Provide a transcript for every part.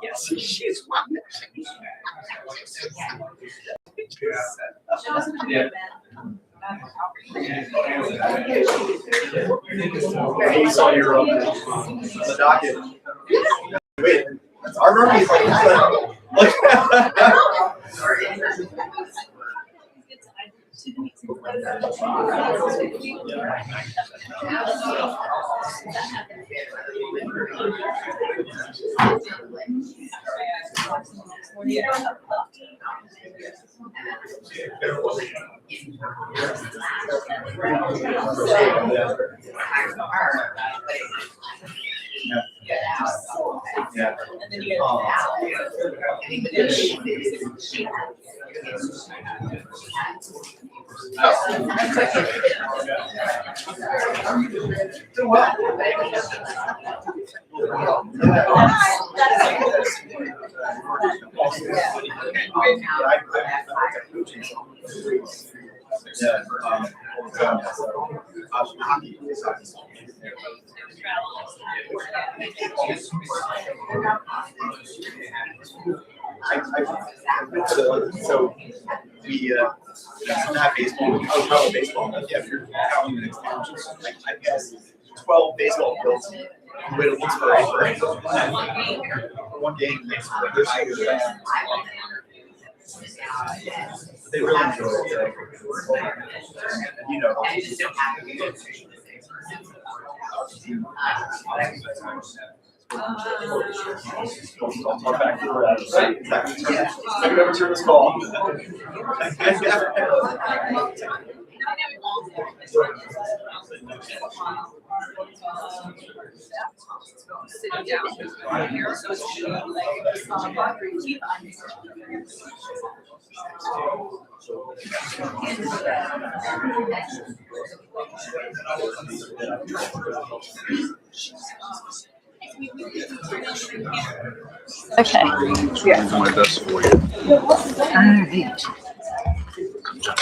Yes, she's one. You saw your the docket. Wait, our Murphy is like yeah. And then you so we have baseball. I was probably baseball, but yeah, if you're counting the expansions, I guess 12 baseball fields with a for one game. They really enjoy it. You know. I'll talk back to her. Maybe never turn this call. Okay. Yeah. I'll do my best for you. All right.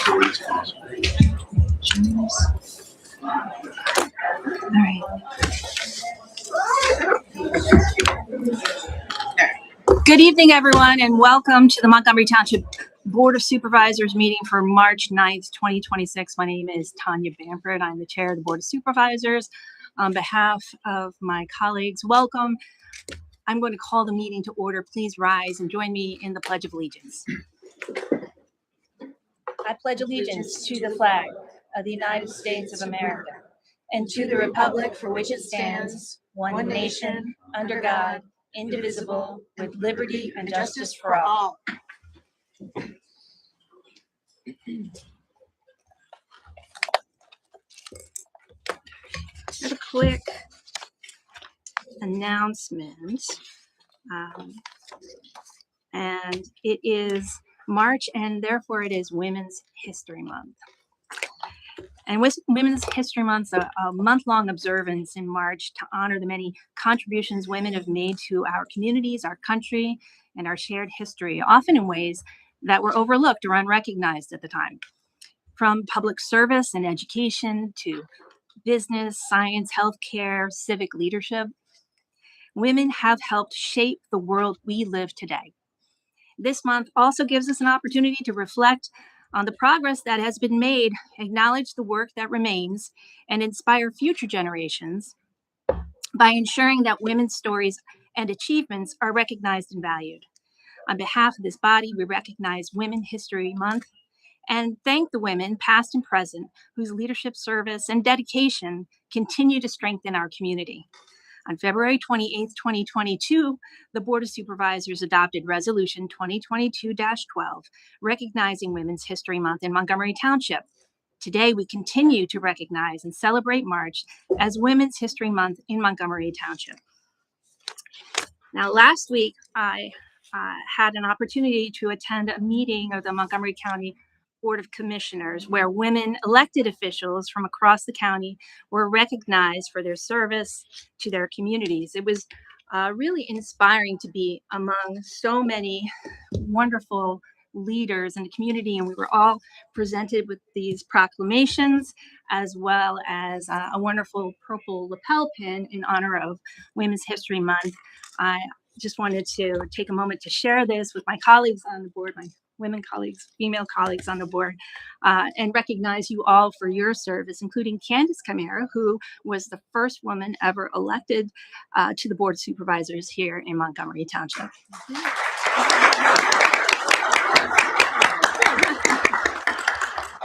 All right. Good evening, everyone, and welcome to the Montgomery Township Board of Supervisors meeting for March 9th, 2026. My name is Tanya Bamford. I'm the chair of the Board of Supervisors. On behalf of my colleagues, welcome. I'm going to call the meeting to order. Please rise and join me in the Pledge of Allegiance. I pledge allegiance to the flag of the United States of America and to the republic for which it stands, one nation, under God, indivisible, with liberty and justice for all. Have a quick announcement. And it is March, and therefore it is Women's History Month. And with Women's History Month, a month-long observance in March to honor the many contributions women have made to our communities, our country, and our shared history, often in ways that were overlooked or unrecognized at the time. From public service and education to business, science, healthcare, civic leadership, women have helped shape the world we live today. This month also gives us an opportunity to reflect on the progress that has been made, acknowledge the work that remains, and inspire future generations by ensuring that women's stories and achievements are recognized and valued. On behalf of this body, we recognize Women's History Month and thank the women, past and present, whose leadership, service, and dedication continue to strengthen our community. On February 28th, 2022, the Board of Supervisors adopted Resolution 2022-12, recognizing Women's History Month in Montgomery Township. Today, we continue to recognize and celebrate March as Women's History Month in Montgomery Township. Now, last week, I had an opportunity to attend a meeting of the Montgomery County Board of Commissioners, where women elected officials from across the county were recognized for their service to their communities. It was really inspiring to be among so many wonderful leaders in the community, and we were all presented with these proclamations as well as a wonderful purple lapel pin in honor of Women's History Month. I just wanted to take a moment to share this with my colleagues on the board, my women colleagues, female colleagues on the board, and recognize you all for your service, including Candace Camara, who was the first woman ever elected to the Board of Supervisors here in Montgomery Township.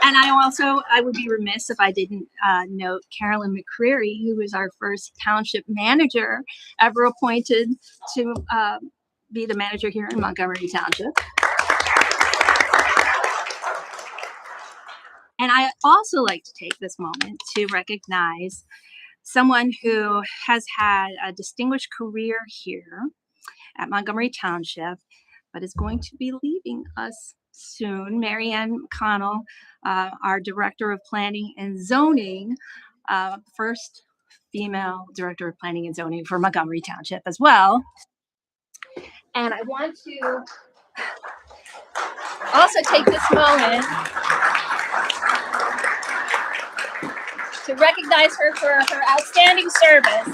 And I would be remiss if I didn't note Carolyn McCreary, who was our first township manager ever appointed to be the manager here in Montgomery Township. And I also like to take this moment to recognize someone who has had a distinguished career here at Montgomery Township, but is going to be leaving us soon. Mary Ann McConnell, our Director of Planning and Zoning, first female Director of Planning and Zoning for Montgomery Township as well. And I want to also take this moment to recognize her for her outstanding service.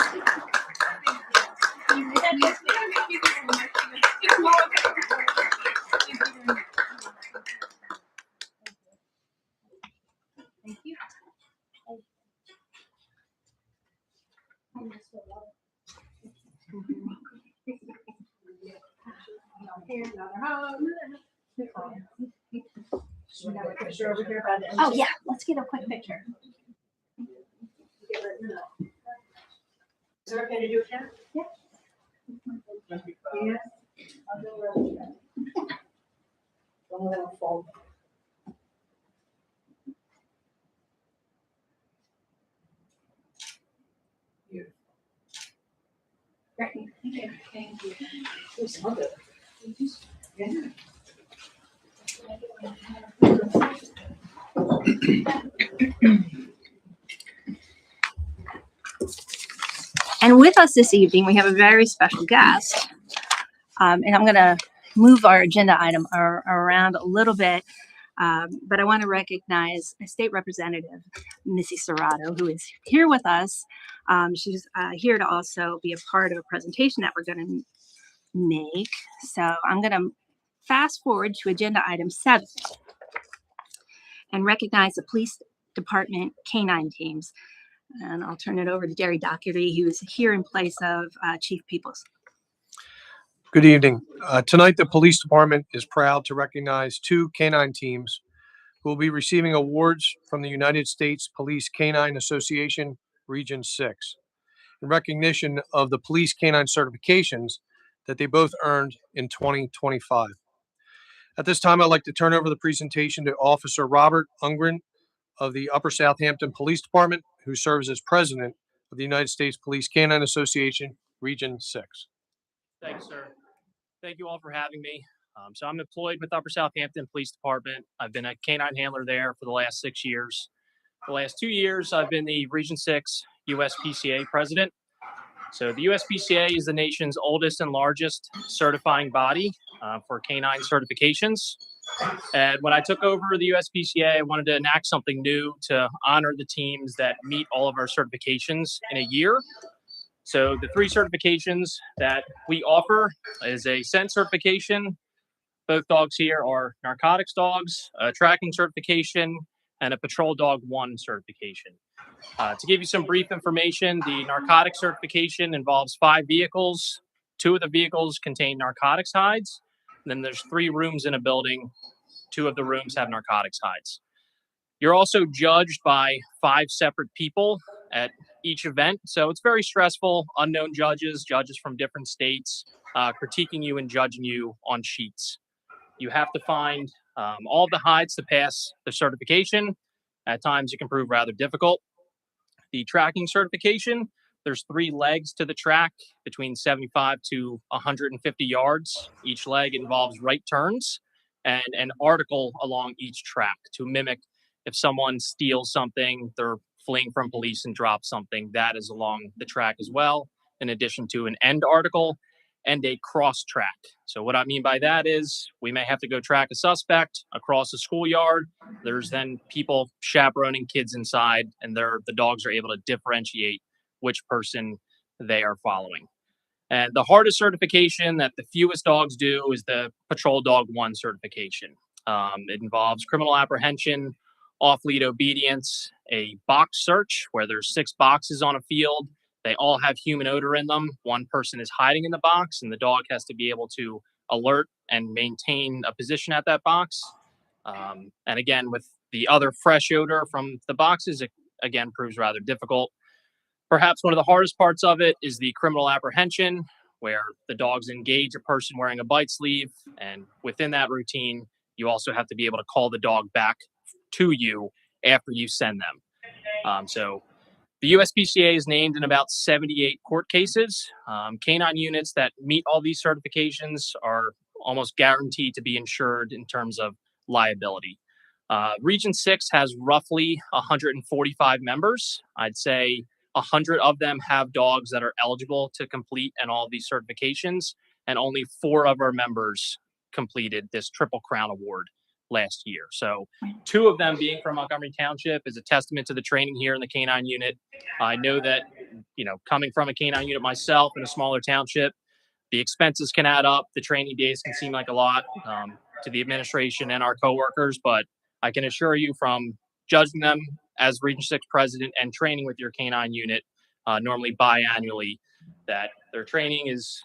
Thank you. Oh yeah, let's get a quick picture. Is it okay to do it now? Yeah. Yeah. I'll do it. One little fold. Great. Thank you. Thank you. We smelled it. Yeah. And with us this evening, we have a very special guest. And I'm going to move our agenda item around a little bit. But I want to recognize State Representative Missy Serrato, who is here with us. She's here to also be a part of a presentation that we're going to make. So I'm going to fast forward to agenda item 7 and recognize the police department canine teams. And I'll turn it over to Derry Doherty, who is here in place of Chief Peoples. Good evening. Tonight, the police department is proud to recognize 2 canine teams who will be receiving awards from the United States Police Canine Association Region 6 in recognition of the police canine certifications that they both earned in 2025. At this time, I'd like to turn over the presentation to Officer Robert Ungren of the Upper Southampton Police Department, who serves as president of the United States Police Canine Association Region 6. Thanks, sir. Thank you all for having me. So I'm employed with Upper Southampton Police Department. I've been a canine handler there for the last 6 years. The last 2 years, I've been the Region 6 USPCA president. So the USPCA is the nation's oldest and largest certifying body for canine certifications. And when I took over the USPCA, I wanted to enact something new to honor the teams that meet all of our certifications in a year. So the 3 certifications that we offer is a scent certification. Both dogs here are narcotics dogs, a tracking certification, and a patrol dog 1 certification. To give you some brief information, the narcotics certification involves 5 vehicles. 2 of the vehicles contain narcotics hides. And then there's 3 rooms in a building. 2 of the rooms have narcotics hides. You're also judged by 5 separate people at each event. So it's very stressful, unknown judges from different states, critiquing you and judging you on sheets. You have to find all of the hides to pass the certification. At times it can prove rather difficult. The tracking certification, there's 3 legs to the track between 75 to 150 yards. Each leg involves right turns and an article along each track to mimic if someone steals something, they're fleeing from police and drop something, that is along the track as well, in addition to an end article. and a cross track. So what I mean by that is we may have to go track a suspect across the schoolyard. There's then people chaperoning kids inside, and the dogs are able to differentiate which person they are following. And the hardest certification that the fewest dogs do is the Patrol Dog 1 certification. It involves criminal apprehension, off-lead obedience, a box search where there's 6 boxes on a field. They all have human odor in them. One person is hiding in the box, and the dog has to be able to alert and maintain a position at that box. And again, with the other fresh odor from the boxes, it again proves rather difficult. Perhaps one of the hardest parts of it is the criminal apprehension, where the dogs engage a person wearing a bite sleeve. And within that routine, you also have to be able to call the dog back to you after you send them. So the USPCA is named in about 78 court cases. Canine units that meet all these certifications are almost guaranteed to be insured in terms of liability. Region 6 has roughly 145 members. I'd say 100 of them have dogs that are eligible to complete and all these certifications, and only 4 of our members completed this Triple Crown Award last year. So 2 of them being from Montgomery Township is a testament to the training here in the canine unit. I know that, coming from a canine unit myself in a smaller township, the expenses can add up. The training days can seem like a lot to the administration and our coworkers, but I can assure you from judging them as Region 6 president and training with your canine unit, normally biannually, that their training is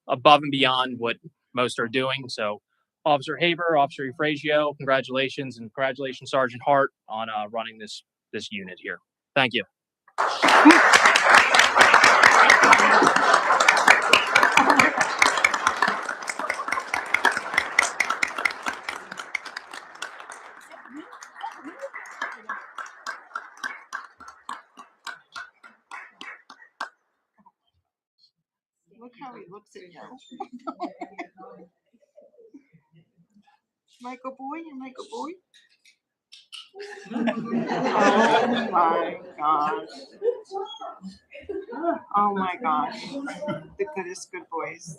above and beyond what most are doing. So Officer Haber, Officer Eufrasio, congratulations, and congratulations, Sergeant Hart, on running this unit here. Thank you. Look how he looks at you. Michael boy, you Michael boy. Oh my gosh. Oh my gosh. The goodest good boys.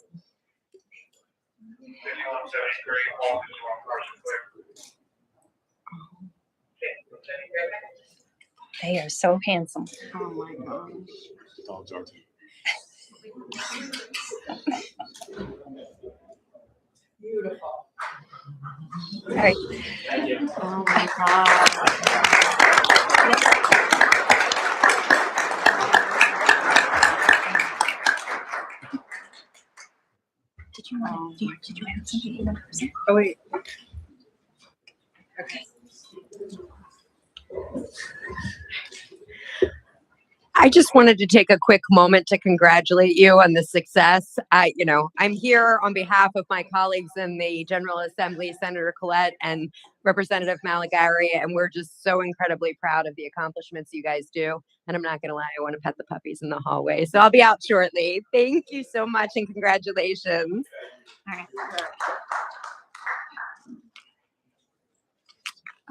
They are so handsome. Oh my gosh. Dogs are. Beautiful. All right. Oh my god. Did you want to, did you have something in person? Oh wait. I just wanted to take a quick moment to congratulate you on the success. I'm here on behalf of my colleagues in the General Assembly, Senator Collette and Representative Maligari, and we're just so incredibly proud of the accomplishments you guys do. And I'm not going to lie, I want to pet the puppies in the hallway. So I'll be out shortly. Thank you so much and congratulations. All right.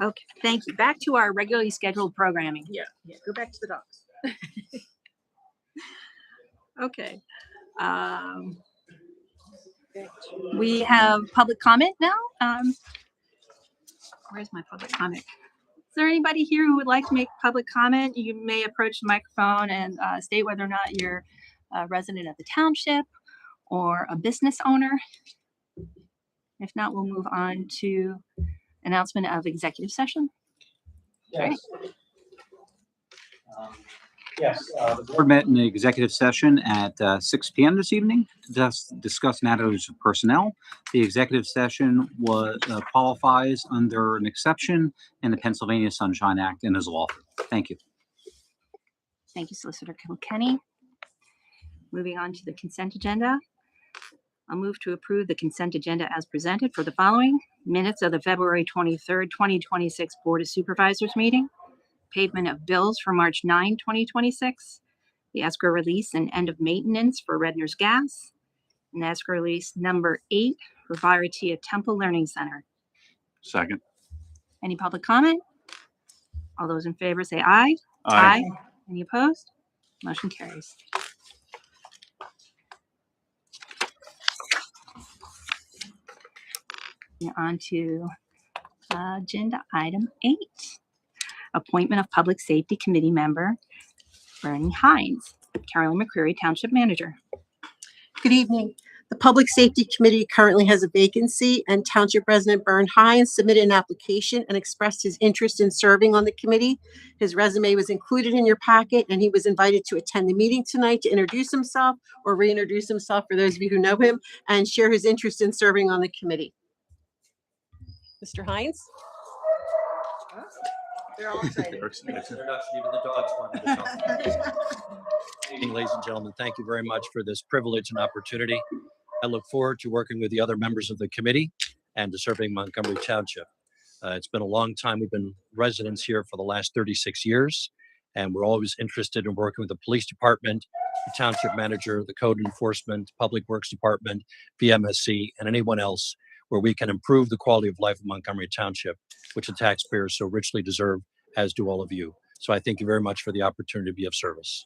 Okay, thank you. Back to our regularly scheduled programming. Yeah. Go back to the dogs. Okay. We have public comment now. Where's my public comment? Is there anybody here who would like to make public comment? You may approach the microphone and state whether or not you're a resident of the township or a business owner. If not, we'll move on to announcement of executive session. Yes. The board met in the executive session at 6 p.m. this evening to discuss matters of personnel. The executive session qualifies under an exception in the Pennsylvania Sunshine Act and is lawful. Thank you. Thank you, Solicitor Kilkenny. Moving on to the consent agenda. I'll move to approve the consent agenda as presented for the following: minutes of the February 23rd, 2026 Board of Supervisors meeting, payment of bills for March 9, 2026, the escrow release and end of maintenance for Redner's Gas, and escrow release number 8 for Viratia Temple Learning Center. Second. Any public comment? All those in favor say aye. Any opposed? Motion carries. On to agenda item 8, appointment of Public Safety Committee member Bernie Hines, Carolyn McCreary, Township Manager. Good evening. The Public Safety Committee currently has a vacancy, and Township President Bern Hines submitted an application and expressed his interest in serving on the committee. His resume was included in your packet, and he was invited to attend the meeting tonight to introduce himself or reintroduce himself for those of you who know him and share his interest in serving on the committee. Mr. Hines? They're all excited. Evening, ladies and gentlemen. Thank you very much for this privilege and opportunity. I look forward to working with the other members of the committee and to serving Montgomery Township. It's been a long time. We've been residents here for the last 36 years, and we're always interested in working with the police department, the township manager, the code enforcement, public works department, VMSC, and anyone else where we can improve the quality of life of Montgomery Township, which the taxpayers so richly deserve, as do all of you. So I thank you very much for the opportunity to be of service.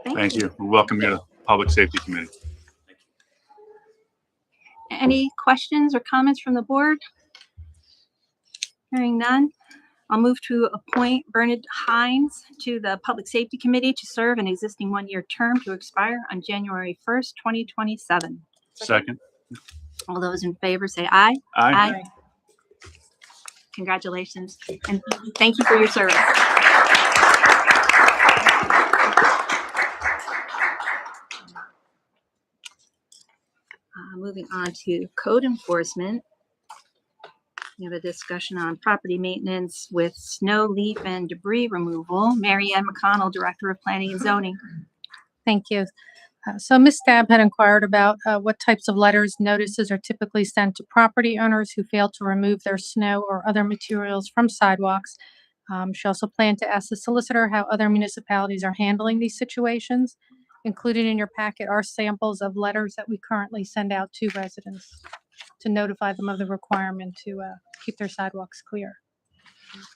Thank you. We welcome you to the Public Safety Committee. Any questions or comments from the board? Hearing none, I'll move to appoint Bernard Hines to the Public Safety Committee to serve an existing one-year term to expire on January 1st, 2027. Second. All those in favor say aye. Aye. Congratulations, and thank you for your service. Moving on to code enforcement. We have a discussion on property maintenance with snow, leaf, and debris removal. Mary Ann McConnell, Director of Planning and Zoning. Thank you. So Ms. Stabb had inquired about what types of letters, notices are typically sent to property owners who fail to remove their snow or other materials from sidewalks. She also planned to ask the solicitor how other municipalities are handling these situations. Included in your packet are samples of letters that we currently send out to residents to notify them of the requirement to keep their sidewalks clear.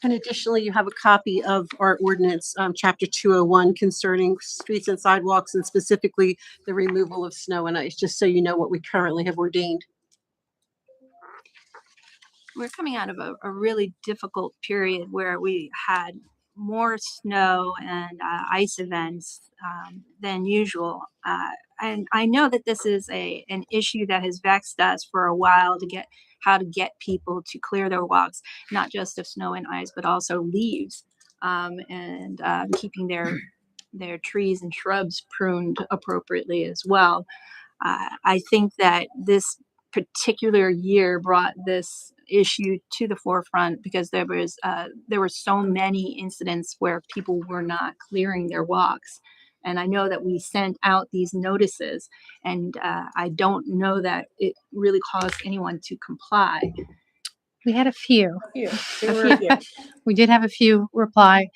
And additionally, you have a copy of our ordinance, Chapter 201, concerning streets and sidewalks, and specifically the removal of snow and ice, just so you know what we currently have ordained. We're coming out of a really difficult period where we had more snow and ice events than usual. And I know that this is an issue that has vexed us for a while, to get how to get people to clear their walks, not just of snow and ice, but also leaves, and keeping their trees and shrubs pruned appropriately as well. I think that this particular year brought this issue to the forefront because there were so many incidents where people were not clearing their walks. And I know that we sent out these notices, and I don't know that it really caused anyone to comply. We had a few. Yeah. We did have a few reply.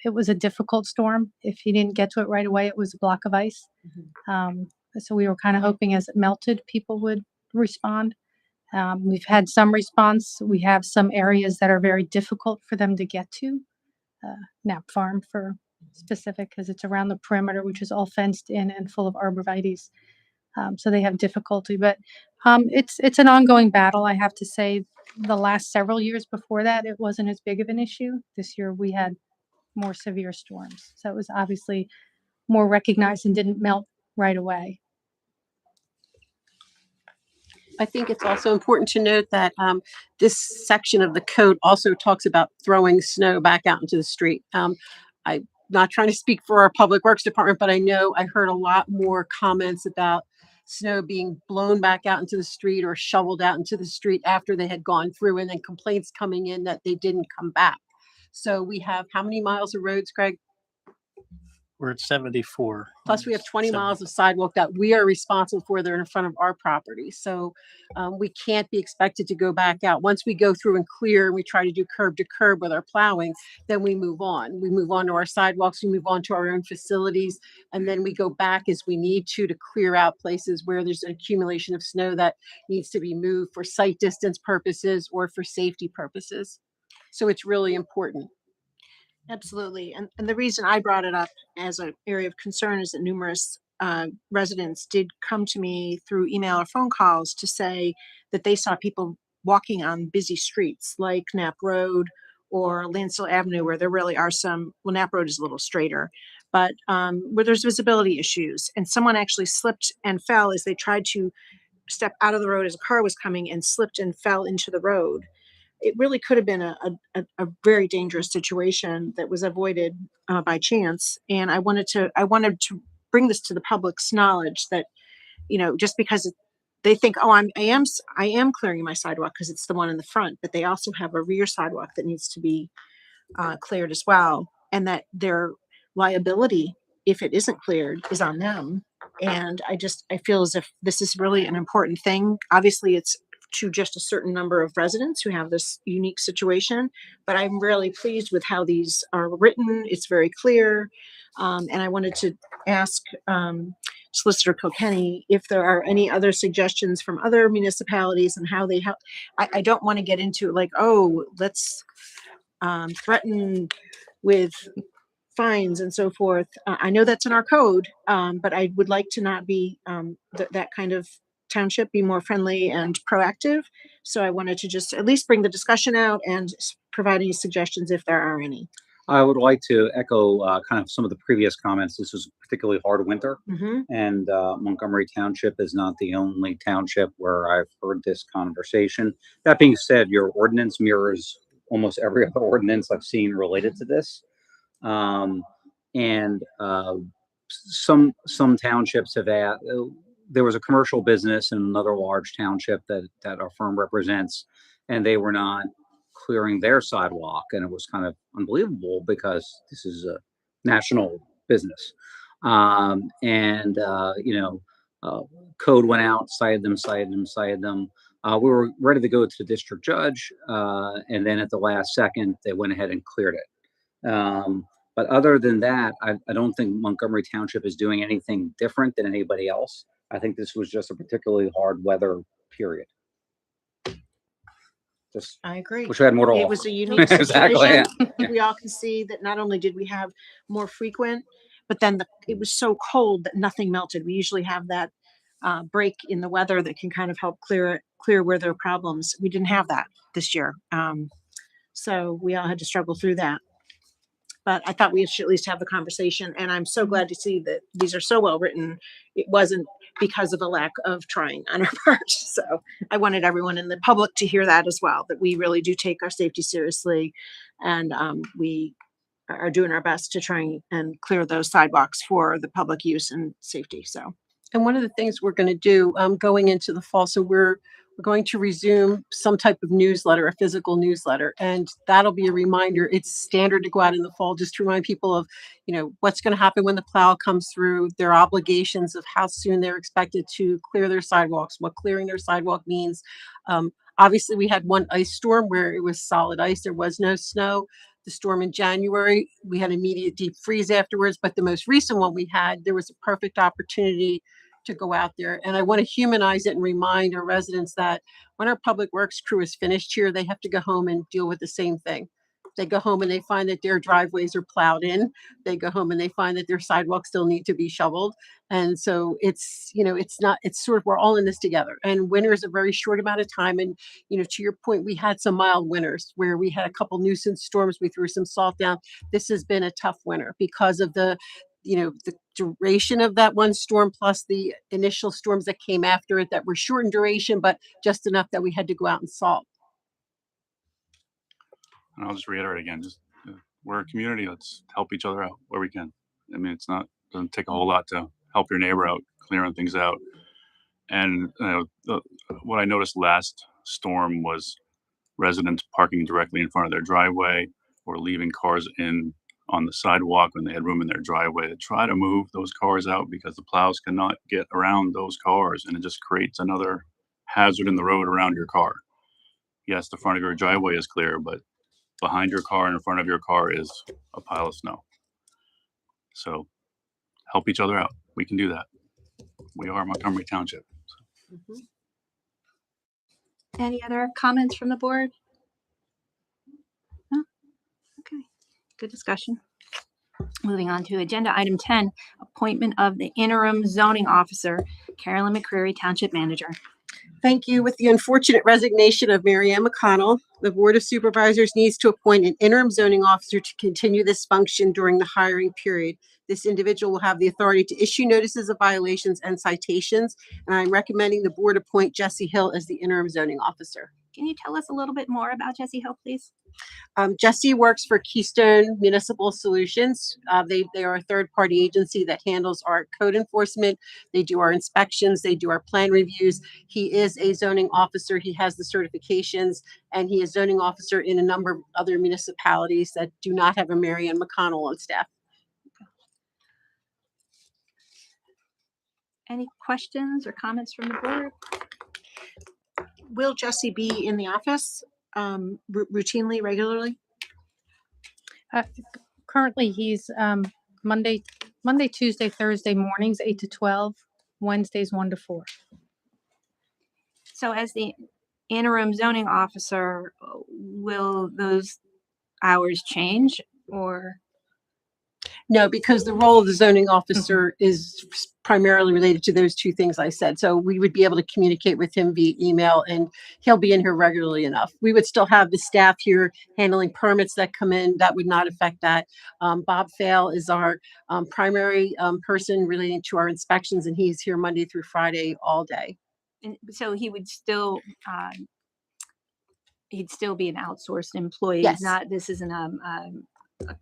It was a difficult storm. If you didn't get to it right away, it was a block of ice. So we were kind of hoping as it melted, people would respond. We've had some response. We have some areas that are very difficult for them to get to. Knapp Farm for specific, because it's around the perimeter, which is all fenced in and full of arborvitaes. So they have difficulty, but it's an ongoing battle. I have to say, the last several years before that, it wasn't as big of an issue. This year we had more severe storms. So it was obviously more recognized and didn't melt right away. I think it's also important to note that this section of the code also talks about throwing snow back out into the street. I'm not trying to speak for our Public Works Department, but I know I heard a lot more comments about snow being blown back out into the street or shoveled out into the street after they had gone through, and then complaints coming in that they didn't come back. So we have how many miles of roads, Greg? We're at 74. Plus we have 20 miles of sidewalk that we are responsible for. They're in front of our property. So we can't be expected to go back out. Once we go through and clear and we try to do curb to curb with our plowing, then we move on. We move on to our sidewalks, we move on to our own facilities, and then we go back as we need to clear out places where there's an accumulation of snow that needs to be moved for sight distance purposes or for safety purposes. So it's really important. Absolutely. And the reason I brought it up as an area of concern is that numerous residents did come to me through email or phone calls to say that they saw people walking on busy streets like Knapp Road or Lansdale Avenue, where there really are some, well, Knapp Road is a little straighter, but where there's visibility issues. And someone actually slipped and fell as they tried to step out of the road as a car was coming and slipped and fell into the road. It really could have been a very dangerous situation that was avoided by chance. And I wanted to bring this to the public's knowledge that, just because they think, oh, I am clearing my sidewalk because it's the one in the front, but they also have a rear sidewalk that needs to be cleared as well, and that their liability, if it isn't cleared, is on them. And I feel as if this is really an important thing. Obviously, it's to just a certain number of residents who have this unique situation, but I'm really pleased with how these are written. It's very clear. And I wanted to ask Solicitor Kilkenny if there are any other suggestions from other municipalities and how they help. I don't want to get into like, oh, let's threaten with fines and so forth. I know that's in our code, but I would like to not be that kind of township, be more friendly and proactive. So I wanted to just at least bring the discussion out and provide any suggestions if there are any. I would like to echo kind of some of the previous comments. This was a particularly hard winter, and Montgomery Township is not the only township where I've heard this conversation. That being said, your ordinance mirrors almost every other ordinance I've seen related to this. And some townships have had, there was a commercial business in another large township that our firm represents, and they were not clearing their sidewalk, and it was kind of unbelievable because this is a national business. Code went out, cited them. We were ready to go to the district judge, and then at the last second, they went ahead and cleared it. But other than that, I don't think Montgomery Township is doing anything different than anybody else. I think this was just a particularly hard weather period. I agree. Wish we had more to It offer. was a unique Exactly, situation. yeah. We all can see that not only did we have more frequent, but then it was so cold that nothing melted. We usually have that break in the weather that can kind of help clear where there are problems. We didn't have that this year. So we all had to struggle through that. But I thought we should at least have the conversation, and I'm so glad to see that these are so well written. It wasn't because of a lack of trying on our part. So I wanted everyone in the public to hear that as well, that we really do take our safety seriously, and we are doing our best to try and clear those sidewalks for the public use and safety. So. And one of the things we're going to do going into the fall, so we're going to resume some type of newsletter, a physical newsletter, and that'll be a reminder. It's standard to go out in the fall just to remind people of, what's going to happen when the plow comes through, their obligations of how soon they're expected to clear their sidewalks, what clearing their sidewalk means. Obviously, we had one ice storm where it was solid ice. There was no snow. The storm in January, we had immediate deep freeze afterwards, but the most recent one we had, there was a perfect opportunity to go out there. And I want to humanize it and remind our residents that when our public works crew is finished here, they have to go home and deal with the same thing. They go home and they find that their driveways are plowed in. They go home and they find that their sidewalks still need to be shoveled. And so it's sort of, we're all in this together. And winter is a very short amount of time. And, to your point, we had some mild winters where we had a couple nuisance storms. We threw some salt down. This has been a tough winter because of the duration of that one storm, plus the initial storms that came after it that were short in duration, but just enough that we had to go out and salt. And I'll just reiterate again, we're a community. Let's help each other out where we can. I mean, doesn't take a whole lot to help your neighbor out, clearing things out. And what I noticed last storm was residents parking directly in front of their driveway or leaving cars in on the sidewalk when they had room in their driveway, to try to move those cars out because the plows cannot get around those cars, and it just creates another hazard in the road around your car. Yes, the front of your driveway is clear, but behind your car and in front of your car is a pile of snow. So help each other out. We can do that. We are Montgomery Township. Any other comments from the board? No? Okay, good discussion. Moving on to agenda item 10, appointment of the interim zoning officer, Carolyn McCreary, Township Manager. Thank you. With the unfortunate resignation of Mary Ann McConnell, the Board of Supervisors needs to appoint an interim zoning officer to continue this function during the hiring period. This individual will have the authority to issue notices of violations and citations, and I'm recommending the board appoint Jesse Hill as the interim zoning officer. Can you tell us a little bit more about Jesse Hill, please? Jesse works for Keystone Municipal Solutions. They are a third-party agency that handles our code enforcement. They do our inspections. They do our plan reviews. He is a zoning officer. He has the certifications, and he is zoning officer in a number of other municipalities that do not have a Mary Ann McConnell on staff. Any questions or comments from the board? Will Jesse be in the office routinely, regularly? Currently, he's Monday, Tuesday, Thursday mornings, 8 to 12, Wednesdays, 1 to 4. So as the interim zoning officer, will those hours change or? No, because the role of the zoning officer is primarily related to those two things I said. So we would be able to communicate with him via email, and he'll be in here regularly enough. We would still have the staff here handling permits that come in. That would not affect that. Bob Fail is our primary person relating to our inspections, and he's here Monday through Friday all day. And so he would still, he'd still be an outsourced employee. Yes. Not, this isn't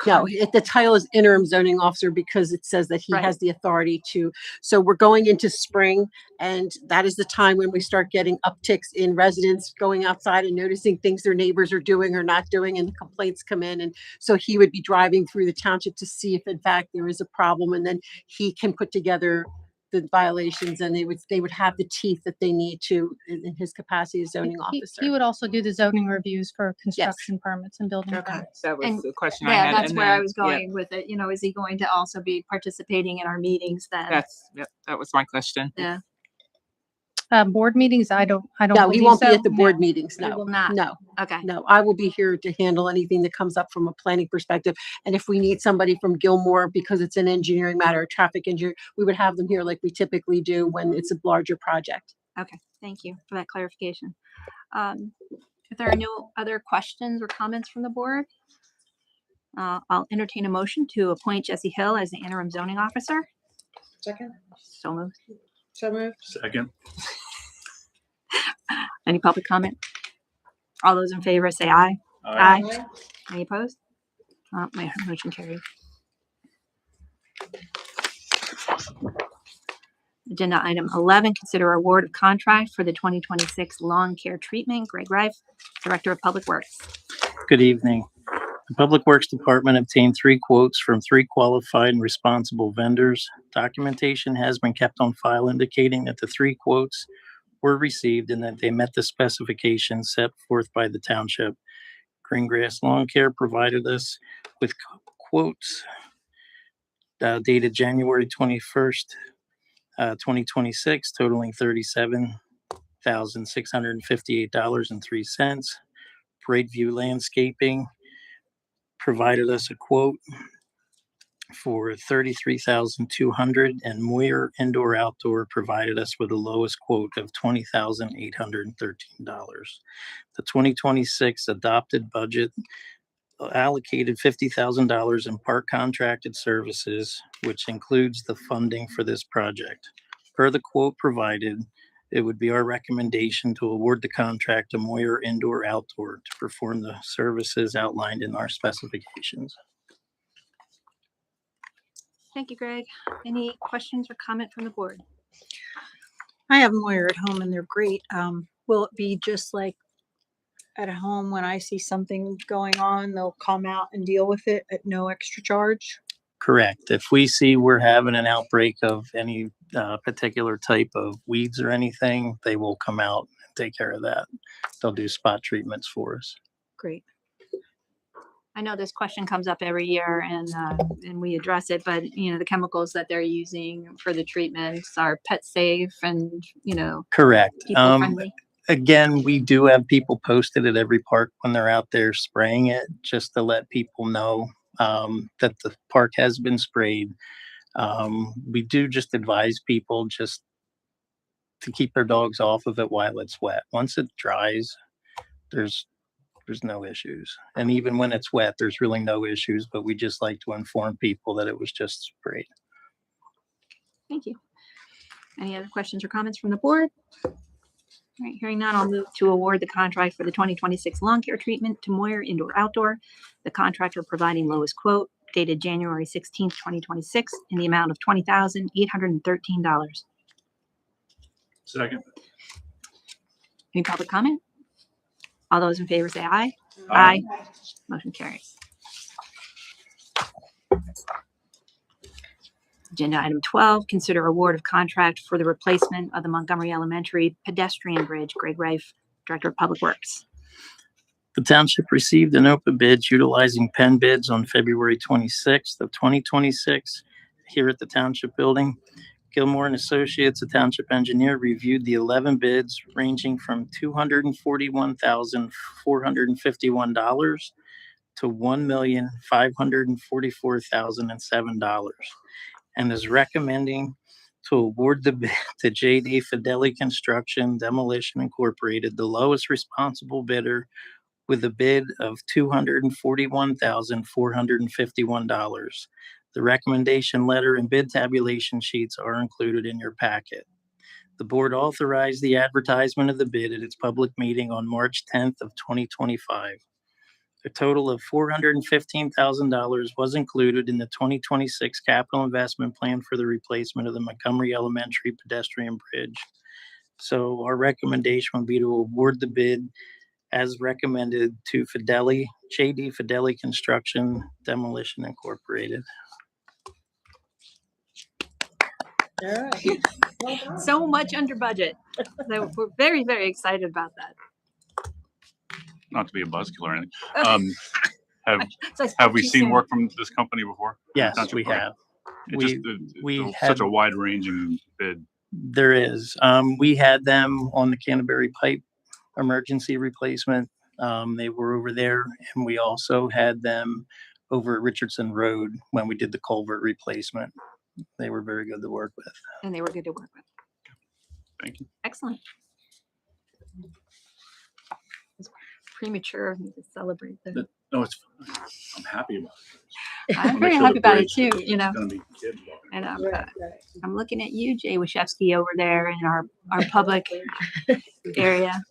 No, the title is interim zoning officer because it says that he Right. has the authority to. So we're going into spring, and that is the time when we start getting upticks in residents going outside and noticing things their neighbors are doing or not doing, and the complaints come in. And so he would be driving through the township to see if in fact there is a problem, and then he can put together the violations, and they would have the teeth that they need to in his capacity as zoning officer. He would also do the zoning reviews for construction permits and building permits. That was And the question I Yeah, had. that's and where I then- was yeah, going with it. You know, is he going to also be participating in our meetings then? Yep, that was my question. Yeah. Board meetings, I don't No, he believe won't be so. at the board No. meetings. He No, will not. no. Okay. No, I will be here to handle anything that comes up from a planning perspective. And if we need somebody from Gilmore, because it's an engineering matter, a traffic engineer, we would have them here like we typically do when it's a larger project. Okay. Thank you for that clarification. If there are no other questions or comments from the board, I'll entertain a motion to appoint Jesse Hill as the interim zoning officer. Second. So moved. So moved. Second. Any public comment? All those in favor say aye. Aye. Any opposed? My motion carried. Agenda item 11, consider award of contract for the 2026 lawn care treatment. Greg Reif, Director of Public Works. Good evening. The Public Works Department obtained 3 quotes from 3 qualified and responsible vendors. Documentation has been kept on file indicating that the 3 quotes were received and that they met the specifications set forth by the township. Greengrass Lawn Care provided us with quotes dated January 21st, 2026, totaling $37,658.03. Bright View Landscaping provided us a quote for $33,200, and Moyer Indoor Outdoor provided us with the lowest quote of $20,813. The 2026 adopted budget allocated $50,000 in park contracted services, which includes the funding for this project. Per the quote provided, it would be our recommendation to award the contract to Moyer Indoor Outdoor to perform the services outlined in our specifications. Thank you, Greg. Any questions or comment from the board? I have Moyer at home and they're great. Will it be just like at home when I see something going on, they'll come out and deal with it at no extra charge? Correct. If we see we're having an outbreak of any particular type of weeds or anything, they will come out and take care of that. They'll do spot treatments for us. Great. I know this question comes up every year and we address it, but you know, the chemicals that they're using for the treatments are pet safe and, you know, Correct. people friendly. Again, we do have people posted at every park when they're out there spraying it, just to let people know that the park has been sprayed. We do just advise people just to keep their dogs off of it while it's wet. Once it dries, there's no issues. And even when it's wet, there's really no issues, but we just like to inform people that it was just sprayed. Thank you. Any other questions or comments from the board? All right, hearing none, I'll move to award the contract for the 2026 lawn care treatment to Moyer Indoor Outdoor, the contractor providing lowest quote dated January 16th, 2026 in the amount of $20,813. Second. Any public comment? All those in favor say aye. Aye. Motion carries. Agenda item 12, consider award of contract for the replacement of the Montgomery Elementary pedestrian bridge. Greg Reif, Director of Public Works. The township received an open bid utilizing pen bids on February 26th of 2026 here at the township building. Gilmore and Associates, a township engineer, reviewed the 11 bids ranging from $241,451 to $1,544,007 and is recommending to award the bid to J.D. Fideli Construction Demolition Incorporated, the lowest responsible bidder, with a bid of $241,451. The recommendation letter and bid tabulation sheets are included in your packet. The board authorized the advertisement of the bid at its public meeting on March 10th of 2025. A total of $415,000 was included in the 2026 capital investment plan for the replacement of the Montgomery Elementary pedestrian bridge. So our recommendation would be to award the bid as recommended to J.D. Fideli Construction Demolition Incorporated. All right. So much under budget. So we're very, very excited about that. Not to be a buzzkill or anything. So I spoke Have we too seen soon. work from this company before? Yes, Township we Park? have. It We- just, we it's had- such a wide ranging bid. There is. We had them on the Canterbury Pipe emergency replacement. They were over there, and we also had them over at Richardson Road when we did the culvert replacement. They were very good to work with. And they were good to work with. Thank you. Excellent. It's premature of me to celebrate this. No, it's fine. I'm happy about it. I'm Wanna very make sure happy the about it bridge too, is you know. gonna be kids walking. And I'm looking at you, Jay Wachewski, over there in our public area.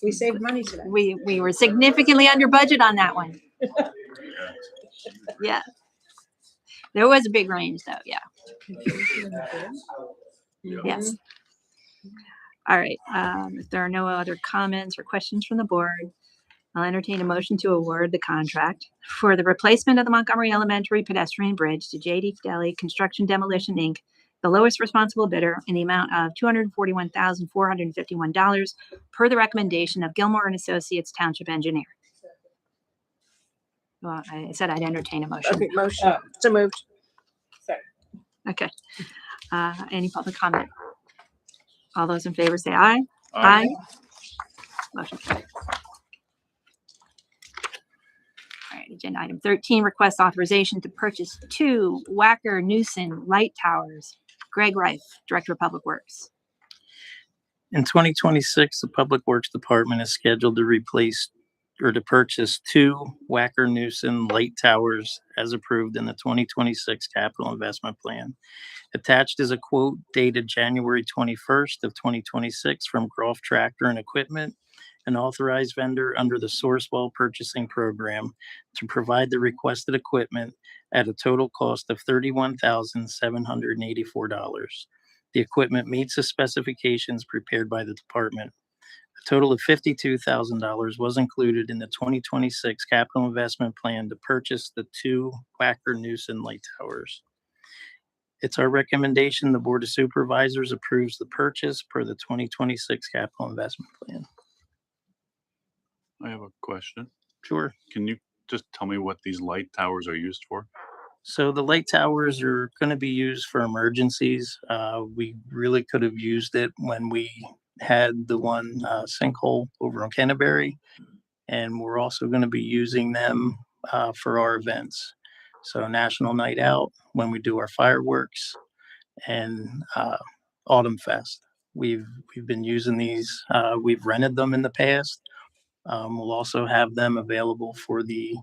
We saved money today. We were significantly under budget on that one. Yeah. There was a big range though, yeah. Yes. All right, if there are no other comments or questions from the board, I'll entertain a motion to award the contract for the replacement of the Montgomery Elementary pedestrian bridge to J.D. Fideli Construction Demolition, Inc., the lowest responsible bidder in the amount of $241,451 per the recommendation of Gilmore and Associates Township Engineer. Well, I said I'd entertain a motion. Okay, motion. So moved. Okay. Any public comment? All those in favor say aye. Aye. Motion carries. All right, agenda item 13, request authorization to purchase 2 Wacker Newson light towers. Greg Reif, Director of Public Works. In 2026, the Public Works Department is scheduled to replace or to purchase 2 Wacker Newson light towers as approved in the 2026 capital investment plan. Attached is a quote dated January 21st of 2026 from Groff Tractor and Equipment, an authorized vendor under the Sourcewell Purchasing Program, to provide the requested equipment at a total cost of $31,784. The equipment meets the specifications prepared by the department. A total of $52,000 was included in the 2026 capital investment plan to purchase the 2 Wacker Newson light towers. It's our recommendation the Board of Supervisors approves the purchase per the 2026 capital investment plan. I have a question. Sure. Can you just tell me what these light towers are used for? So the light towers are going to be used for emergencies. We really could have used it when we had the one sinkhole over on Canterbury. And we're also going to be using them for our events. So National Night Out, when we do our fireworks, and Autumn Fest. We've been using these. We've rented them in the past. We'll also have them available for the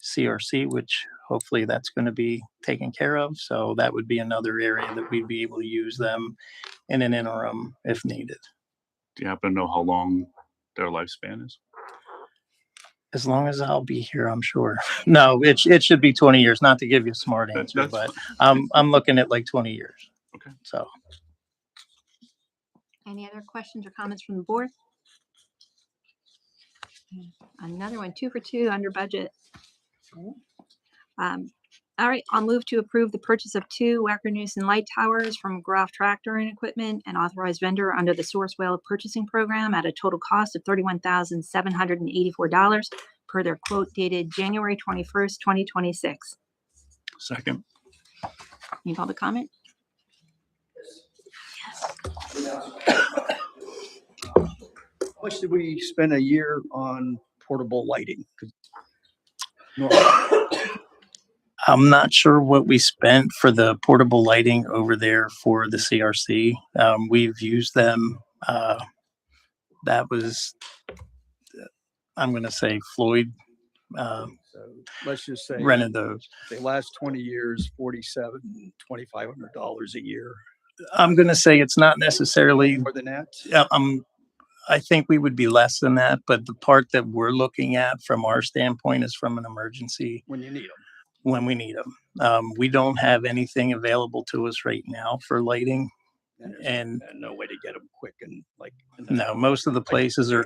CRC, which hopefully that's going to be taken care of. So that would be another area that we'd be able to use them in an interim if needed. Do you happen to know how long their lifespan is? As long as I'll be here, I'm sure. No, it should be 20 years. Not to give you a smart answer, That's but fine. I'm looking at like 20 years. Okay. So Any other questions or comments from the board? Another one, 2 for 2 under budget. All right, I'll move to approve the purchase of 2 Wackernusen light towers from Groff Tractor and Equipment and authorized vendor under the Sourcewell purchasing program at a total cost of $31,784 per their quote dated January 21st, 2026. Second. Any public comment? How much did we spend a year on portable lighting? I'm not sure what we spent for the portable lighting over there for the CRC. We've used them. That was, I'm going to say Floyd So let's just say rented those. the last 20 years, $2,500 a year. I'm going to say it's not necessarily, More than that? I think we would be less than that, but the part that we're looking at from our standpoint is from an emergency When you need them. when we need them. We don't have anything available to us right now for lighting. And no way to get them quick and like. no, most of the places are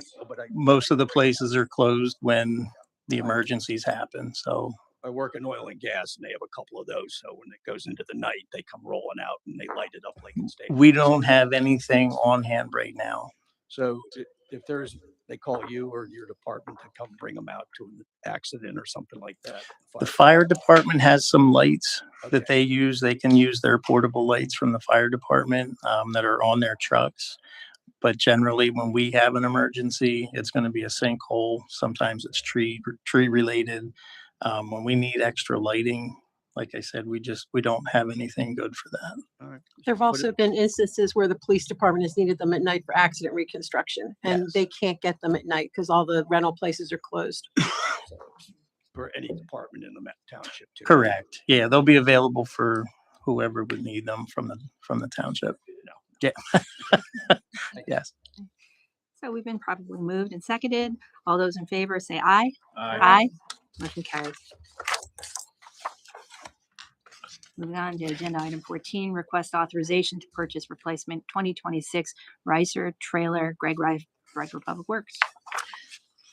closed when the emergencies happen. So I work in oil and gas and they have a couple of those. So when it goes into the night, they come rolling out and they light it up like it's day. we don't have anything on hand right now. So if they call you or your department to come bring them out to an accident or something like that. The fire department has some lights that Okay. they use. They can use their portable lights from the fire department that are on their trucks. But generally, when we have an emergency, it's going to be a sinkhole. Sometimes it's tree related. When we need extra lighting, like I said, we don't have anything good for that. All right. There've also been instances where the police department has needed them at night for accident reconstruction, and Yes. they can't get them at night because all the rental places are closed. For any department in the township too. Correct. Yeah, they'll be available for whoever would need them from the township. Yeah. Yes. So we've been probably moved and seconded. All those in favor say aye. Aye. Motion carries. Moving on to agenda item 14, request authorization to purchase replacement 2026 Ricer trailer, Greg Reif, Director of Public Works.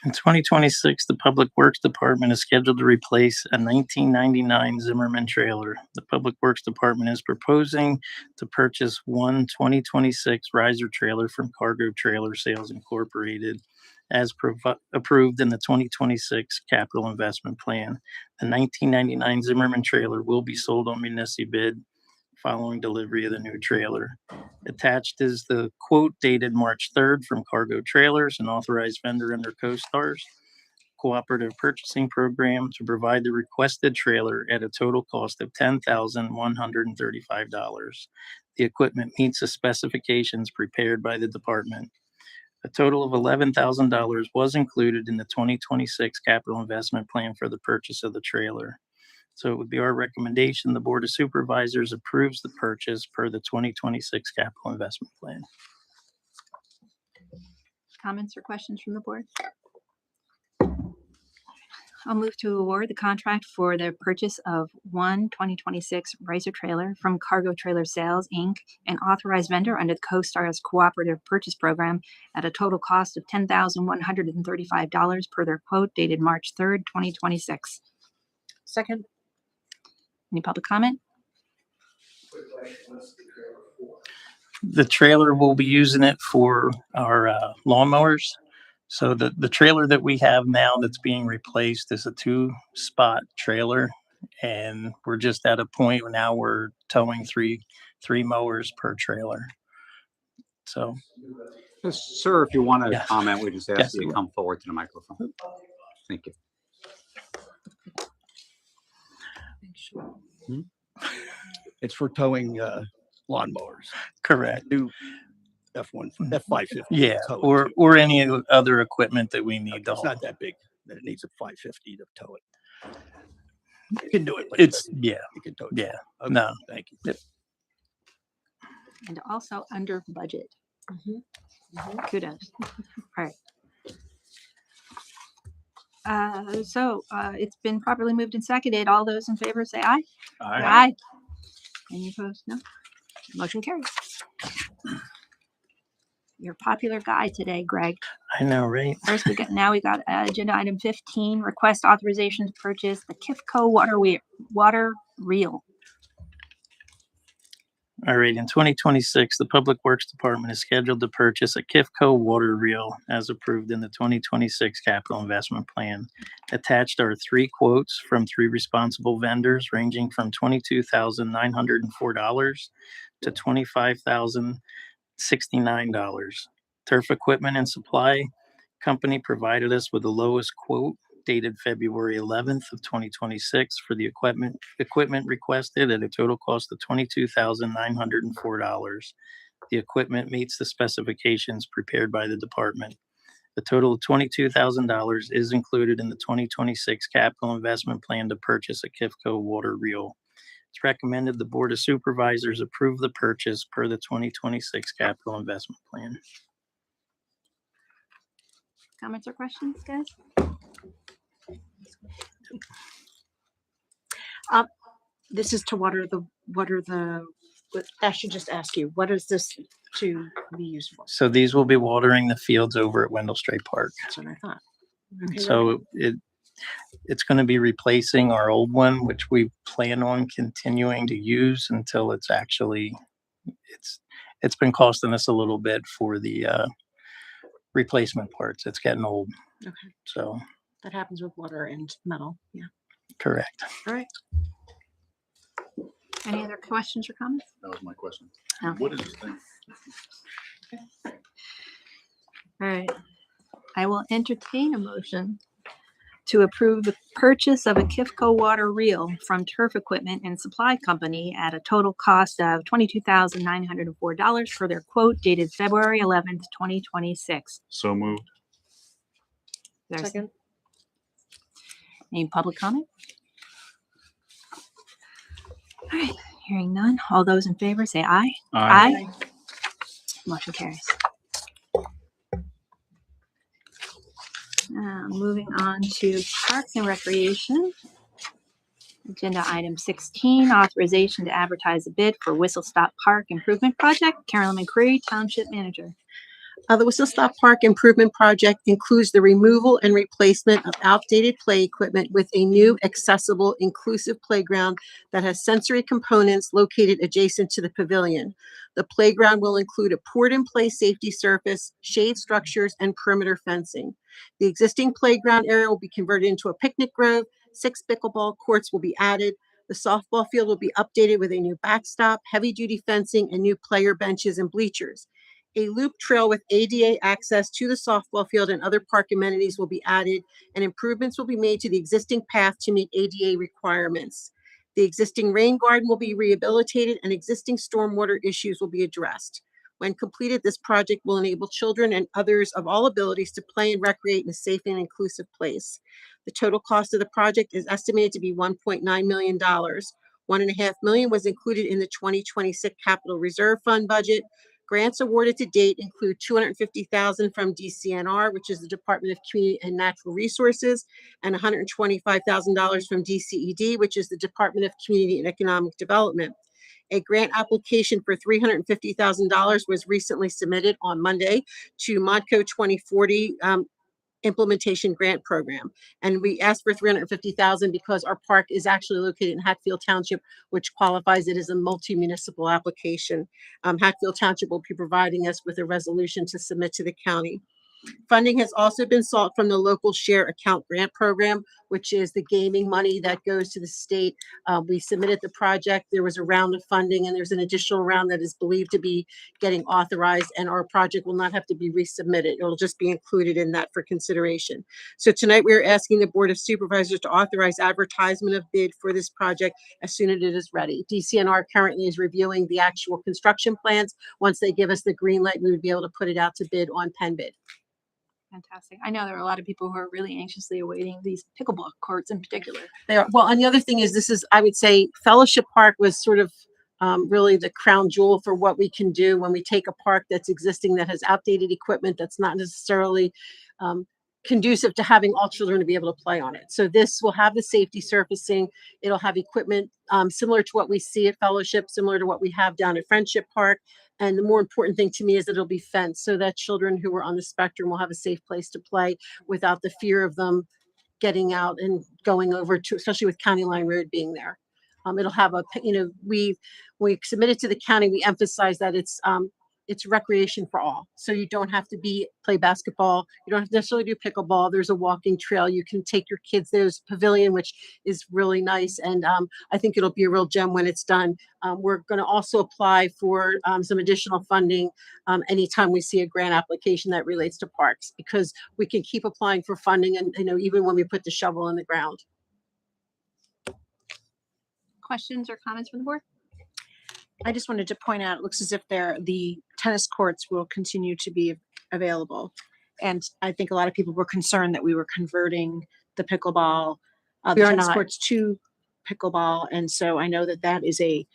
In 2026, the Public Works Department is scheduled to replace a 1999 Zimmerman trailer. The Public Works Department is proposing to purchase one 2026 riser trailer from Cargo Trailer Sales Incorporated as approved in the 2026 Capital Investment Plan. The 1999 Zimmerman trailer will be sold on municipal bid following delivery of the new trailer. Attached is the quote dated March 3rd from Cargo Trailers, an authorized vendor under CoStar's cooperative purchasing program to provide the requested trailer at a total cost of $10,135. The equipment meets the specifications prepared by the department. A total of $11,000 was included in the 2026 capital investment plan for the purchase of the trailer. So it would be our recommendation the Board of Supervisors approves the purchase per the 2026 capital investment plan. Comments or questions from the board? I'll move to award the contract for the purchase of one 2026 Ricer trailer from Cargo Trailer Sales, Inc., an authorized vendor under the CoStar's Cooperative Purchase Program at a total cost of $10,135 per their quote dated March 3rd, 2026. Second. Any public comment? The trailer, will be using it for our lawnmowers. So the trailer that we have now that's being replaced is a 2-spot trailer. And we're just at a point where now we're towing three mowers per trailer. So, Sir, if you want to Yes. comment, we just ask Yes. you to come forward to the microphone. Thank you. It's for towing lawnmowers. Correct. New F1, F550. Yeah, tow it too. or any other equipment that we need to It's haul. not that big that it needs a 550 to tow it. You can do it. But It's, yeah, you can tow it. yeah, Okay, no. Thank you. Yep. And also under budget. Kudos. All right. It's been properly moved and seconded. All those in favor say aye. Aye. Any opposed? No. Motion carries. Your popular guy today, Greg. I know, right? First, we got agenda item 15, request authorization to purchase the Kifco water reel. All right, in 2026, the Public Works Department is scheduled to purchase a Kifco water reel as approved in the 2026 capital investment plan. Attached are 3 quotes from 3 responsible vendors ranging from $22,904 to $25,069. Turf Equipment and Supply Company provided us with the lowest quote dated February 11th of 2026 for the equipment requested at a total cost of $22,904. The equipment meets the specifications prepared by the department. The total of $22,000 is included in the 2026 capital investment plan to purchase a Kifco water reel. It's recommended the Board of Supervisors approve the purchase per the 2026 capital investment plan. Comments or questions, guys? This is to I should just ask you, what is this to be used for? So these will be watering the fields over at Wendell Strait Park. That's what I thought. Okay, So it's going to be replacing our old one, which we plan on continuing to use until it's been costing us a little bit for the replacement parts. It's getting old. Okay. So That happens with water and metal. Yeah. correct. All right. Any other questions or comments? That was my question. Okay. What is this thing? All right. I will entertain a motion to approve the purchase of a Kifco water reel from Turf Equipment and Supply Company at a total cost of $22,904 for their quote dated February 11th, 2026. So moved. There's Second. any public comment? All right, hearing none. All those in favor say aye. Aye. Motion carries. Moving on to Parks and Recreation. Agenda item 16, authorization to advertise a bid for Whistle Stop Park Improvement Project. Carolyn McCreary, Township Manager. The Whistle Stop Park Improvement Project includes the removal and replacement of outdated play equipment with a new accessible, inclusive playground that has sensory components located adjacent to the pavilion. The playground will include a poured-in-play safety surface, shade structures, and perimeter fencing. The existing playground area will be converted into a picnic grove. 6 pickleball courts will be added. The softball field will be updated with a new backstop, heavy-duty fencing, and new player benches and bleachers. A loop trail with ADA access to the softball field and other park amenities will be added, and improvements will be made to the existing path to meet ADA requirements. The existing rain garden will be rehabilitated and existing stormwater issues will be addressed. When completed, this project will enable children and others of all abilities to play and recreate in a safe and inclusive place. The total cost of the project is estimated to be $1.9 million. $1.5 million was included in the 2026 Capital Reserve Fund budget. Grants awarded to date include $250,000 from DCNR, which is the Department of Community and Natural Resources, and $125,000 from DCED, which is the Department of Community and Economic Development. A grant application for $350,000 was recently submitted on Monday to Modco 2040 Implementation Grant Program. And we asked for $350,000 because our park is actually located in Hatfield Township, which qualifies it as a multi-municipal application. Hatfield Township will be providing us with a resolution to submit to the county. Funding has also been sought from the local share account grant program, which is the gaming money that goes to the state. We submitted the project. There was a round of funding, and there's an additional round that is believed to be getting authorized, and our project will not have to be resubmitted. It'll just be included in that for consideration. So tonight we're asking the Board of Supervisors to authorize advertisement of bid for this project as soon as it is ready. DCNR currently is reviewing the actual construction plans. Once they give us the green light, we would be able to put it out to bid on Penn Bid. Fantastic. I know there are a lot of people who are really anxiously awaiting these pickleball courts in particular. They are, well, and the other thing is, this is, I would say, Fellowship Park was sort of really the crown jewel for what we can do when we take a park that's existing, that has outdated equipment, that's not necessarily conducive to having all children to be able to play on it. So this will have the safety surfacing. It'll have equipment similar to what we see at Fellowship, similar to what we have down at Friendship Park. And the more important thing to me is that it'll be fenced so that children who are on the spectrum will have a safe place to play without the fear of them getting out and going over to, especially with County Line Road being there. It'll have a, we submitted to the county, we emphasize that it's recreation for all. So you don't have to play basketball. You don't have to necessarily do pickleball. There's a walking trail. You can take your kids. There's a pavilion, which is really nice. And I think it'll be a real gem when it's done. We're going to also apply for some additional funding anytime we see a grant application that relates to parks, because we can keep applying for funding, and even when we put the shovel in the ground. Questions or comments from the board? I just wanted to point out, it looks as if the tennis courts will continue to be available. And I think a lot of people were concerned that we were converting the pickleball, the We are tennis not. courts to pickleball. And so I know that is a,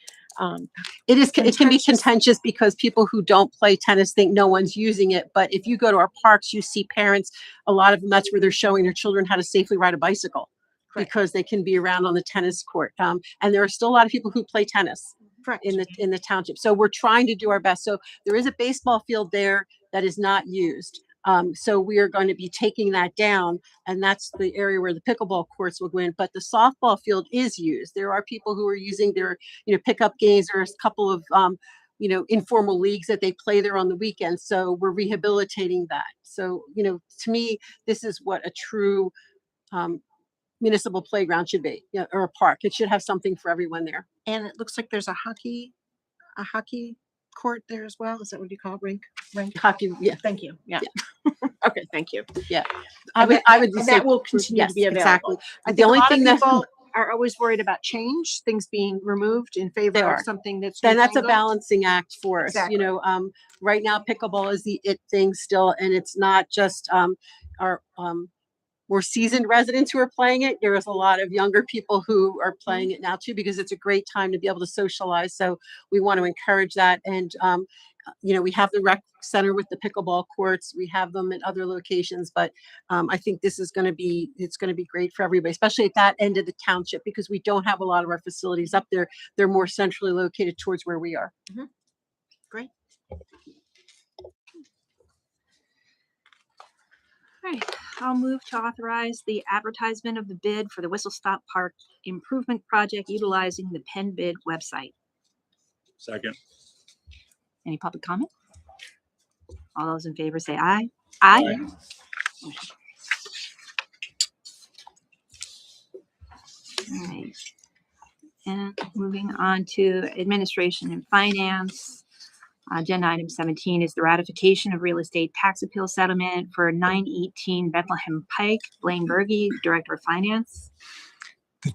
it can be contentious because people who don't play tennis think no one's using it. But if you go to our parks, you see parents, a lot of them, that's where they're showing their children how to safely ride a bicycle. Correct. Because they can be around on the tennis court. And there are still a lot of people who play tennis. Correct. In the township. So we're trying to do our best. So there is a baseball field there that is not used. So we are going to be taking that down, and that's the area where the pickleball courts will go in. But the softball field is used. There are people who are using their, pickup games. There's a couple of, informal leagues that they play there on the weekends. So we're rehabilitating that. So, to me, this is what a true municipal playground should be, or a park. It should have something for everyone there. and it looks like there's a hockey court there as well. Is that what you call it? Rink? Hockey, yeah. Thank you. Yeah. Okay, thank you. Yeah. I would say that will continue to be available. Exactly. I The think only a lot thing of that people are always worried about change, things being removed in favor They of are. something that's then that's a newfangled. balancing act for us. Exactly. Right now pickleball is the it thing still, and it's not just our more seasoned residents who are playing it. There is a lot of younger people who are playing it now too, because it's a great time to be able to socialize. So we want to encourage that. And, we have the rec center with the pickleball courts. We have them at other locations, but I think this is going to be, it's going to be great for everybody, especially at that end of the township, because we don't have a lot of our facilities up there. They're more centrally located towards where we are. Great. All right, I'll move to authorize the advertisement of the bid for the Whistle Stop Park Improvement Project utilizing the Penn Bid website. Second. Any public comment? All those in favor say aye. Aye. All right. And moving on to Administration and Finance. Agenda item 17 is the ratification of real estate tax appeal settlement for 918 Bethlehem Pike. Blaine Berge, Director of Finance. The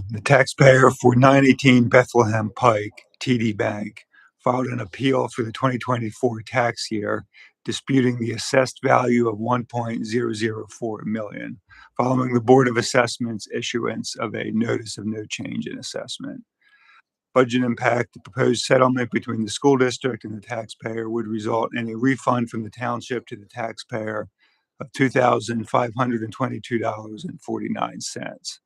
the taxpayer for 918 Bethlehem Pike, TD Bank, filed an appeal for the 2024 tax year, disputing the assessed value of $1.004 million, following the Board of Assessments issuance of a notice of no change in assessment. Budget impact: the proposed settlement between the school district and the taxpayer would result in a refund from the township to the taxpayer of $2,522.49.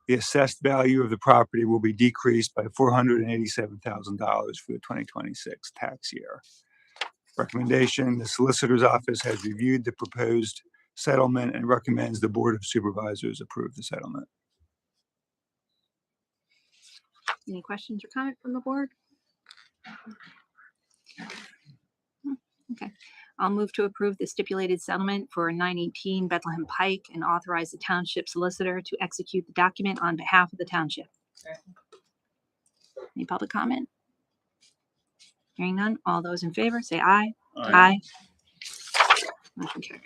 The assessed value of the property will be decreased by $487,000 for the 2026 tax year. Recommendation: the solicitor's office has reviewed the proposed settlement and recommends the Board of Supervisors approve the settlement. Any questions or comment from the board? Okay. I'll move to approve the stipulated settlement for 918 Bethlehem Pike and authorize the township solicitor to execute the document on behalf of the township. Any public comment? Hearing none, all those in favor say aye. Aye. Motion carries.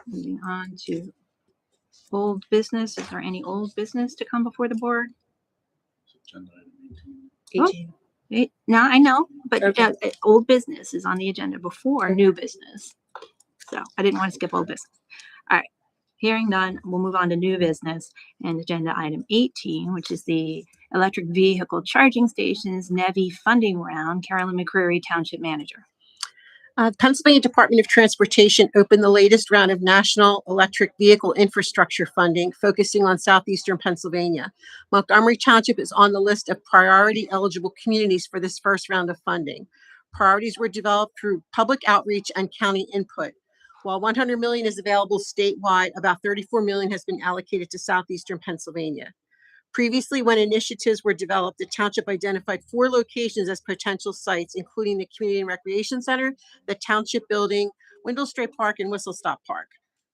Moving on to old business. Is there any old business to come before the board? Agenda item 18. Oh, no, I know, but Okay. old business is on the agenda before new business. So I didn't want to skip old business. All right. Hearing none, we'll move on to new business and agenda item 18, which is the electric vehicle charging stations NEVI funding round. Carolyn McCreary, Township Manager. Pennsylvania Department of Transportation opened the latest round of national electric vehicle infrastructure funding, focusing on southeastern Pennsylvania. Montgomery Township is on the list of priority eligible communities for this first round of funding. Priorities were developed through public outreach and county input. While 100 million is available statewide, about 34 million has been allocated to southeastern Pennsylvania. Previously, when initiatives were developed, the township identified 4 locations as potential sites, including the Community and Recreation Center, the Township Building, Windlestray Park, and Whistle Stop Park.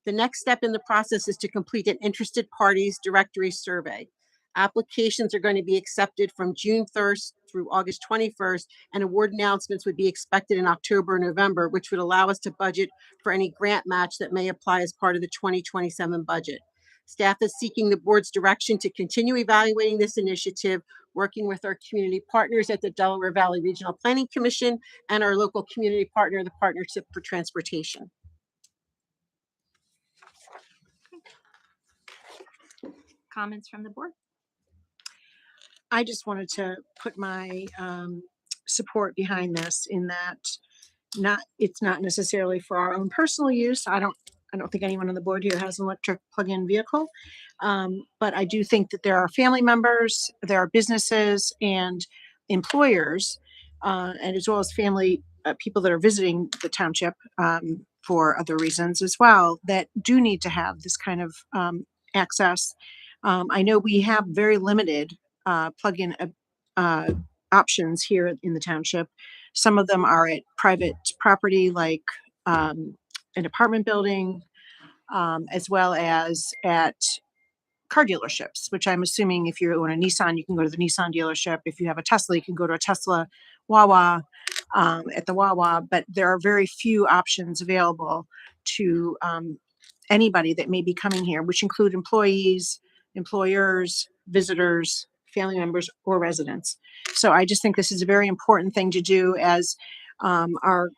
The next step in the process is to complete an interested parties directory survey. Applications are going to be accepted from June 1st through August 21st, and award announcements would be expected in October or November, which would allow us to budget for any grant match that may apply as part of the 2027 budget. Staff is seeking the board's direction to continue evaluating this initiative, working with our community partners at the Delaware Valley Regional Planning Commission and our local community partner, the Partnership for Transportation. Comments from the board? I just wanted to put my support behind this in that it's not necessarily for our own personal use. I don't think anyone on the board here has an electric plug-in vehicle. But I do think that there are family members, there are businesses and employers, and as well as family people that are visiting the township for other reasons as well, that do need to have this kind of access. I know we have very limited plug-in options here in the township. Some of them are at private property, like an apartment building, as well as at car dealerships, which I'm assuming if you own a Nissan, you can go to the Nissan dealership. If you have a Tesla, you can go to a Tesla Wawa at the Wawa. But there are very few options available to anybody that may be coming here, which include employees, employers, visitors, family members, or residents. So I just think this is a very important thing to do as our,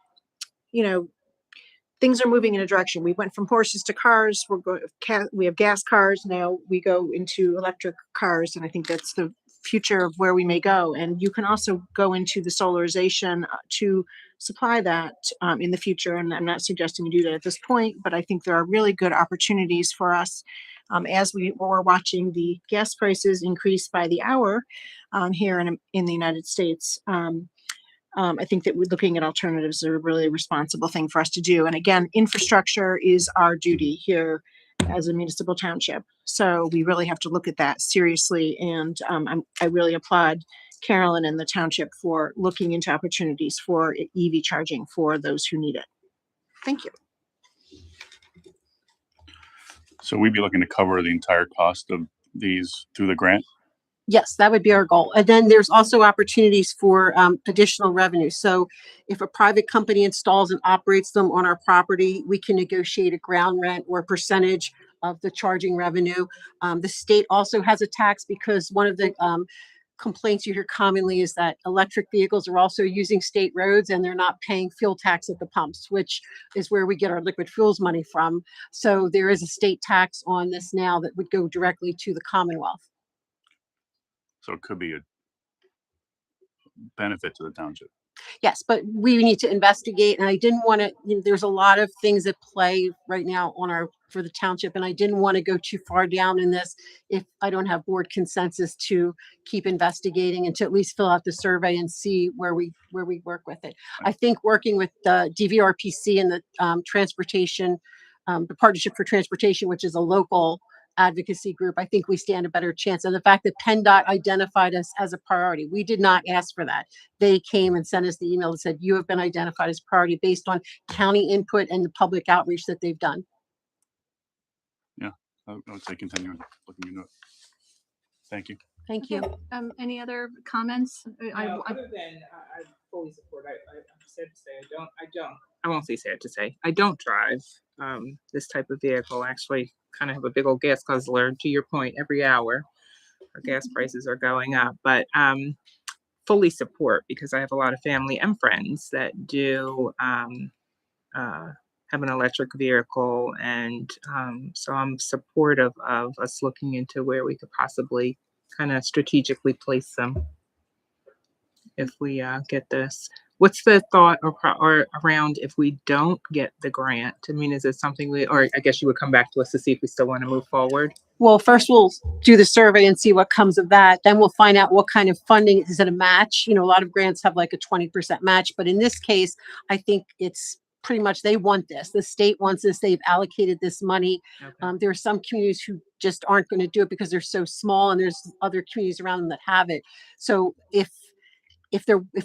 things are moving in a direction. We went from horses to cars. We have gas cars. Now we go into electric cars. And I think that's the future of where we may go. And you can also go into the solarization to supply that in the future. And I'm not suggesting you do that at this point, but I think there are really good opportunities for us as we're watching the gas prices increase by the hour here in the United States. I think that we're looking at alternatives is a really responsible thing for us to do. And again, infrastructure is our duty here as a municipal township. So we really have to look at that seriously. And I really applaud Carolyn and the township for looking into opportunities for EV charging for those who need it. Thank you. So we'd be looking to cover the entire cost of these through the grant? Yes, that would be our goal. And then there's also opportunities for additional revenue. So if a private company installs and operates them on our property, we can negotiate a ground rent or a percentage of the charging revenue. The state also has a tax because one of the complaints you hear commonly is that electric vehicles are also using state roads and they're not paying fuel tax at the pumps, which is where we get our liquid fuels money from. So there is a state tax on this now that would go directly to the Commonwealth. So it could be a benefit to the township. Yes, but we need to investigate, and I didn't want to, there's a lot of things at play right now for the township, and I didn't want to go too far down in this if I don't have board consensus to keep investigating and to at least fill out the survey and see where we work with it. I think working with the DVRPC and the transportation, the Partnership for Transportation, which is a local advocacy group, I think we stand a better chance. And the fact that PennDOT identified us as a priority, we did not ask for that. They came and sent us the email that said, you have been identified as priority based on county input and the public outreach that they've done. Yeah, I would say continue looking into it. Thank you. Thank you. Any other comments? Other than I fully support. I'm sad to say I won't say sad to say. I don't drive this type of vehicle. Actually, kind of have a big old gas guzzler. To your point, every hour, our gas prices are going up. But fully support because I have a lot of family and friends that do have an electric vehicle, and so I'm supportive of us looking into where we could possibly kind of strategically place them if we get this. What's the thought or around if we don't get the grant? I mean, is it something or I guess you would come back to us to see if we still want to move forward? Well, first we'll do the survey and see what comes of that. Then we'll find out what kind of funding. Is it a match? You know, a lot of grants have like a 20% match, but in this case, I think it's pretty much they want this. The state wants this. They've allocated this money. Okay. There are some communities who just aren't going to do it because they're so small, and there's other communities around them that have it. So if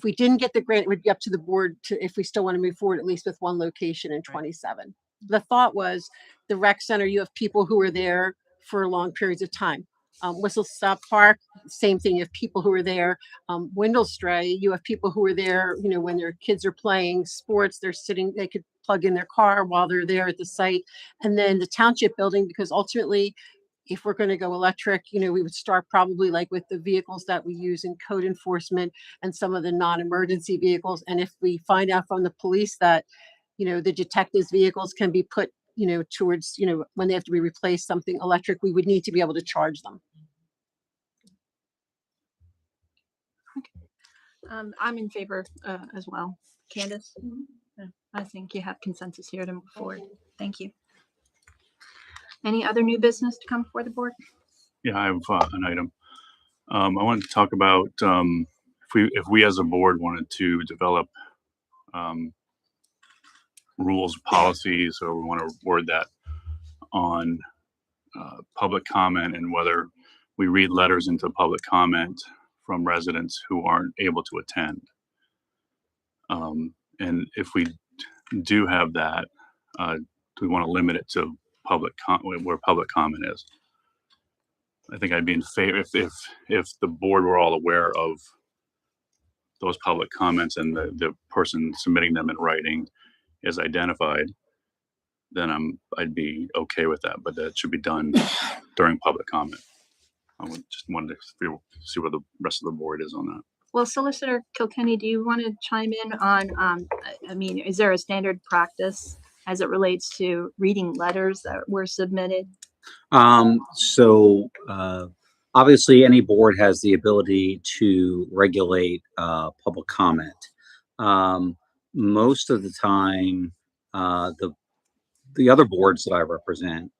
we didn't get the grant, it would be up to the board to if we still want to move forward, at least with one location in 27. The thought was the rec center, you have people who are there for long periods of time. Whistle Stop Park, same thing. You have people who are there. Windlestray, you have people who are there, you know, when their kids are playing sports, they're sitting, they could plug in their car while they're there at the site. And then the township building, because ultimately, if we're going to go electric, you know, we would start probably like with the vehicles that we use in code enforcement and some of the non-emergency vehicles. And if we find out from the police that, you know, the detectives' vehicles can be put, you know, towards, you know, when they have to be replaced, something electric, we would need to be able to charge them. I'm in favor as well. Candace? Yeah, I think you have consensus here to move forward. Thank you. Any other new business to come before the board? Yeah, I have an item. I wanted to talk about if we as a board wanted to develop rules, policies, or we want to word that on public comment and whether we read letters into public comment from residents who aren't able to attend. And if we do have that, do we want to limit it to where public comment is? I think I'd be in favor if the board were all aware of those public comments and the person submitting them in writing is identified, then I'd be okay with that. But that should be done during public comment. Just wanted to see where the rest of the board is on that. Well, Solicitor Kilkenny, do you want to chime in on, I mean, is there a standard practice as it relates to reading letters that were submitted? Obviously any board has the ability to regulate public comment. Most of the time, the other boards that I represent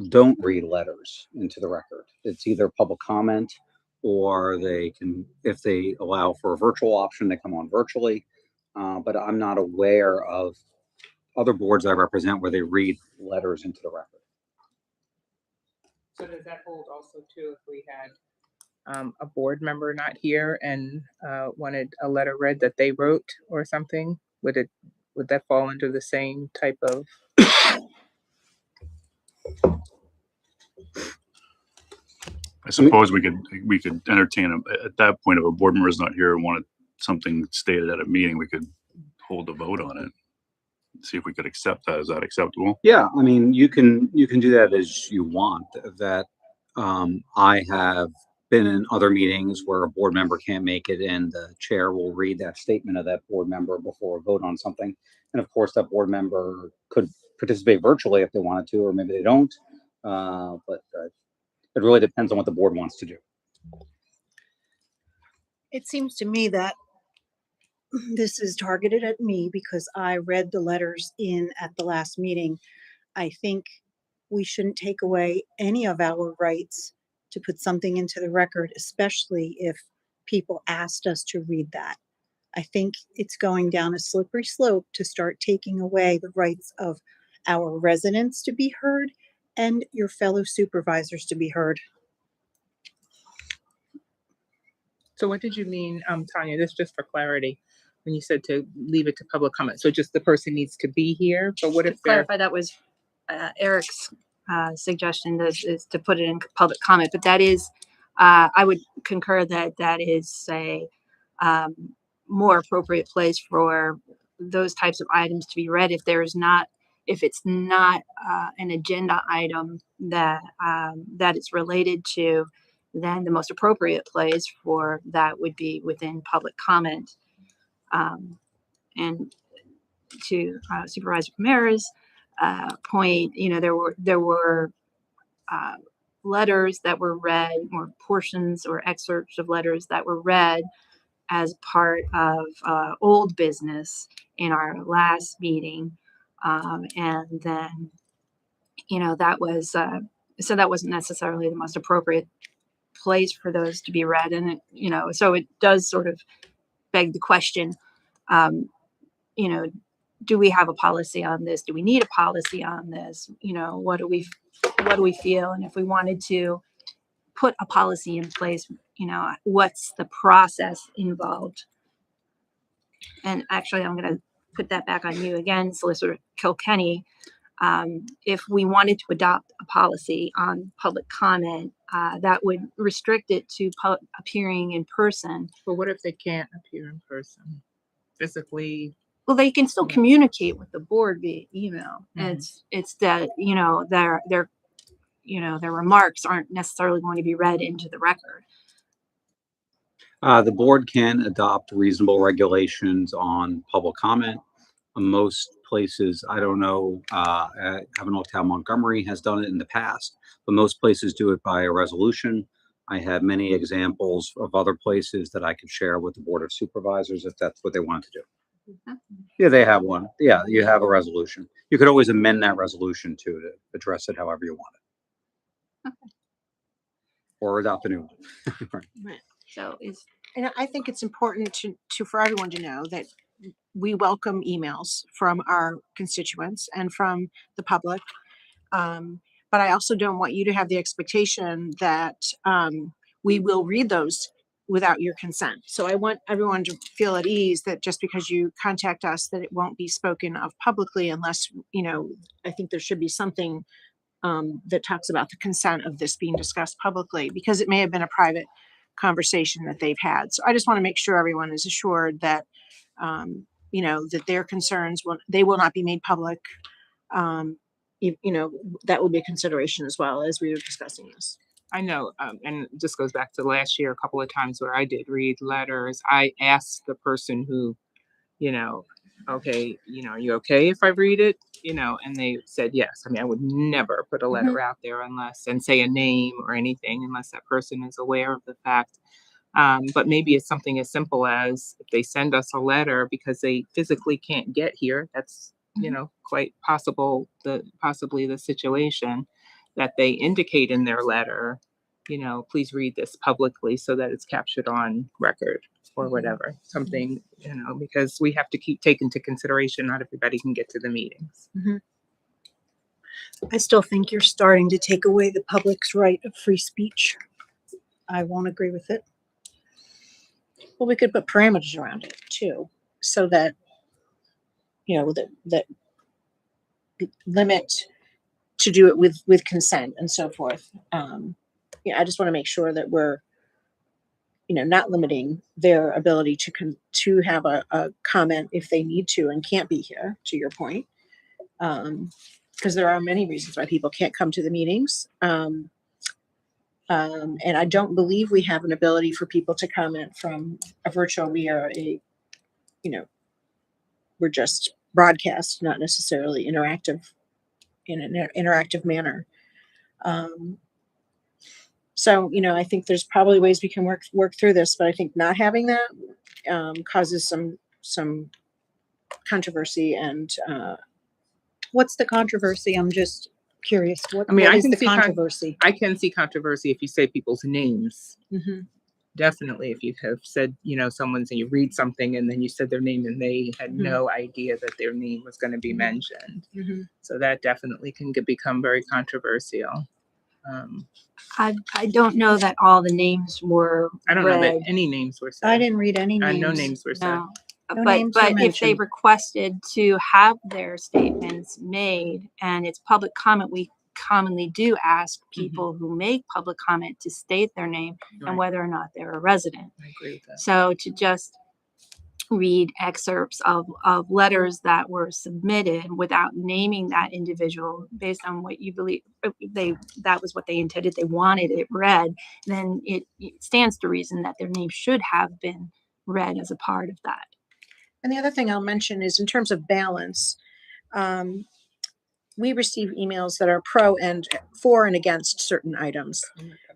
don't read letters into the record. It's either public comment or they can, if they allow for a virtual option, they come on virtually. But I'm not aware of other boards I represent where they read letters into the record. So does that hold also too if we had a board member not here and wanted a letter read that they wrote or something? Would that fall into the same type of? I suppose we could entertain at that point if a board member is not here and wanted something stated at a meeting, we could hold a vote on it. See if we could accept that. Is that acceptable? Yeah, I mean, you can do that as you want. That I have been in other meetings where a board member can't make it and the chair will read that statement of that board member before a vote on something. And of course, that board member could participate virtually if they wanted to, or maybe they don't. But it really depends on what the board wants to do. It seems to me that this is targeted at me because I read the letters in at the last meeting. I think we shouldn't take away any of our rights to put something into the record, especially if people asked us to read that. I think it's going down a slippery slope to start taking away the rights of our residents to be heard and your fellow supervisors to be heard. So what did you mean, Tanya, this just for clarity, when you said to leave it to public comment? So just the person needs to be here, but what To if they're, clarify, that was Eric's suggestion is to put it in public comment, but that is, I would concur that that is a more appropriate place for those types of items to be read if it's not an agenda item that that it's related to, then the most appropriate place for that would be within public comment. And to Supervisor Kamara's point, you know, there were letters that were read, or portions or excerpts of letters that were read as part of old business in our last meeting, and then, you know, that was so that wasn't necessarily the most appropriate place for those to be read, and it, you know, so it does sort of beg the question, you know, do we have a policy on this? Do we need a policy on this? You know, what do we feel? And if we wanted to put a policy in place, you know, what's the process involved? And actually, I'm going to put that back on you again, Solicitor Kilkenny. If we wanted to adopt a policy on public comment, that would restrict it to appearing in person. but what if they can't appear in person? Physically? Well, they can still communicate with the board via email. Mhm. It's that, you know, their you know, their remarks aren't necessarily going to be read into the record. The board can adopt reasonable regulations on public comment. Most places, I don't know, I haven't looked how Montgomery has done it in the past, but most places do it by a resolution. I have many examples of other places that I could share with the Board of Supervisors if that's what they wanted to do. Yeah, they have one. Yeah, you have a resolution. You could always amend that resolution to address it however you want it. Or adopt a new one. Right. So And I think it's important to for everyone to know that we welcome emails from our constituents and from the public. But I also don't want you to have the expectation that we will read those without your consent. So I want everyone to feel at ease that just because you contact us, that it won't be spoken of publicly unless, you know, I think there should be something that talks about the consent of this being discussed publicly, because it may have been a private conversation that they've had. So I just want to make sure everyone is assured that, you know, that their concerns they will not be made public. You know, that will be a consideration as well as we were discussing this. I know, and this goes back to last year, a couple of times where I did read letters. I asked the person who, you know, okay, you know, are you okay if I read it? You know, and they said yes. I mean, I would never put a letter out there and say a name or anything unless that person is aware of the fact. But maybe it's something as simple as if they send us a letter because they physically can't get here, that's, you know, quite possibly the situation, that they indicate in their letter, you know, please read this publicly so that it's captured on record or whatever, something, you know, because we have to take into consideration not everybody can get to the meetings. I still think you're starting to take away the public's right of free speech. I won't agree with it. Well, we could put parameters around it too, so that, you know, that limit to do it with consent and so forth. Yeah, I just want to make sure that we're, you know, not limiting their ability to have a comment if they need to and can't be here, to your point. Because there are many reasons why people can't come to the meetings. And I don't believe we have an ability for people to comment from a virtual. We are we're just broadcast, not necessarily interactive in an interactive manner. So, you know, I think there's probably ways we can work through this, but I think not having that causes some controversy. And what's the controversy? I'm just curious. I mean, what I is can the see controversy? I can see controversy if you say people's names. definitely if you have said, someone's and you read something and then you said their name and they had no idea that their name was going to be mentioned. So that definitely can become very controversial. I don't know that all the names were I don't know that read. any names were said. I didn't read any names. No names were said. No. No But names were if they mentioned. requested to have their statements made and it's public comment, we commonly do ask people who make public comment to state their name and Right. whether or not they're a resident. I agree with that. So to just read excerpts of letters that were submitted without naming that individual based on what you believe that was what they intended, they wanted it read, then it stands to reason that their name should have been read as a part of that. And the other thing I'll mention is in terms of balance, we receive emails that are for and against certain items.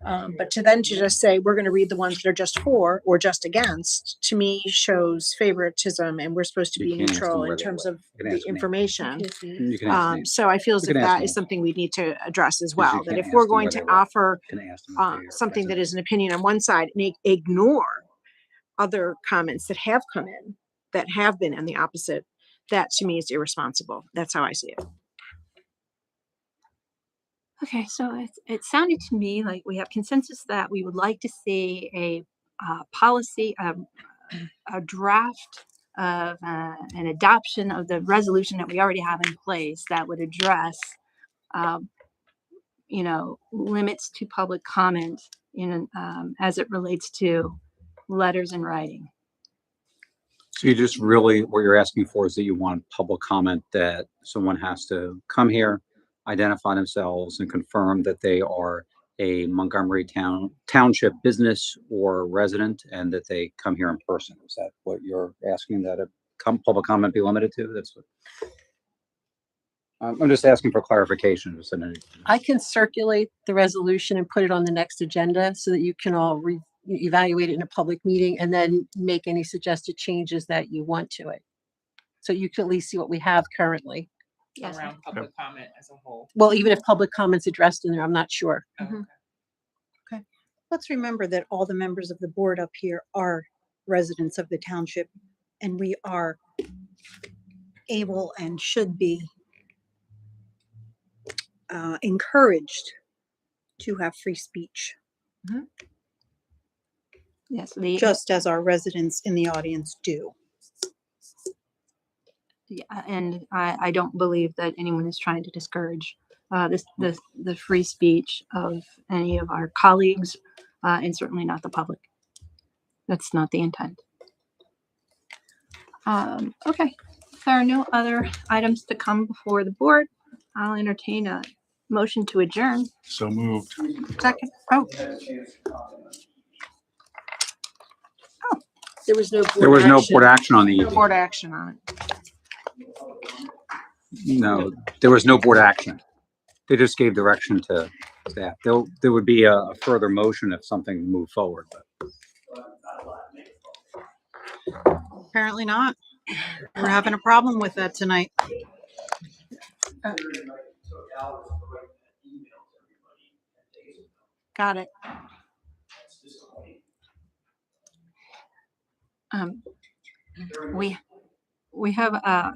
But to just say, we're going to read the ones that are just for or just against, to me shows favoritism, and we're supposed to be You can't ask them neutral where in they terms live. of You can the ask them. information. You can ask names. So I feel as You if can ask that is names. something we need to address as Because you well, that can't if we're ask them going where to they live. offer You can ask them if they're something that resident. is an opinion on one side and ignore other comments that have come in that have been on the opposite, that to me is irresponsible. That's how I see it. Okay, so it sounded to me like we have consensus that we would like to see a policy, a draft of an adoption of the resolution that we already have in place that would address, limits to public comment as it relates to letters in writing. So you just really, what you're asking for is that you want public comment, that someone has to come here, identify themselves and confirm that they are a Montgomery Township business or resident and that they come here in person. Is that what you're asking, that a public comment be limited to? That's what I'm just asking for clarification. I can circulate the resolution and put it on the next agenda so that you can all evaluate it in a public meeting and then make any suggested changes that you want to it. So you can at least see what we have currently. Yes. Around public comment as a whole. Well, even if public comments addressed in there, I'm not sure. Okay. Let's remember that all the members of the board up here are residents of the township, and we are able and should be encouraged to have free speech, Yes, just as our residents in the audience do. yeah, and I don't believe that anyone is trying to discourage the free speech of any of our colleagues, and certainly not the public. That's not the intent. Okay, if there are no other items to come before the board, I'll entertain a motion to adjourn. So moved. Second. Oh, there was no There was no board action on the no ED. board action on it. No, there was no board action. They just gave direction to staff. There would be a further motion if something moved forward, but Apparently not. We're having a problem with that tonight. Got it. We have a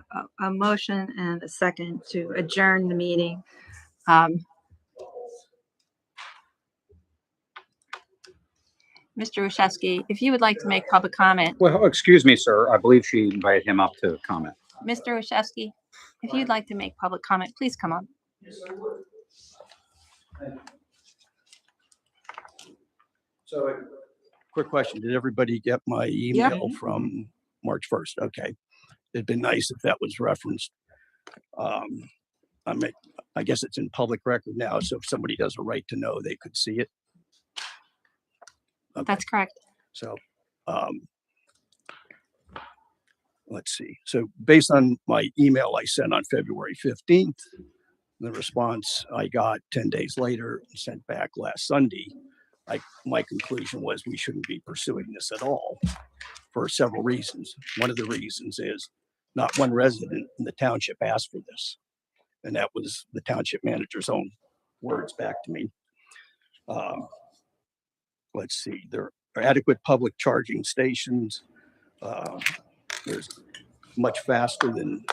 motion and a second to adjourn the meeting. Mr. Ushevsky, if you would like to make public comment. well, excuse me, sir. I believe she invited him up to comment. Mr. Ushevsky, if you'd like to make public comment, please come up. So, quick question. Did everybody get my email from March 1st? Okay. It'd been nice if that was referenced. I guess it's in public record now, so if somebody does a right to know, they could see it. Okay. That's correct. So, let's see. So based on my email I sent on February 15th, the response I got 10 days later and sent back last Sunday, my conclusion was we shouldn't be pursuing this at all for several reasons. One of the reasons is not one resident in the township asked for this. And that was the township manager's own words back to me. Let's see, adequate public charging stations. There's much faster than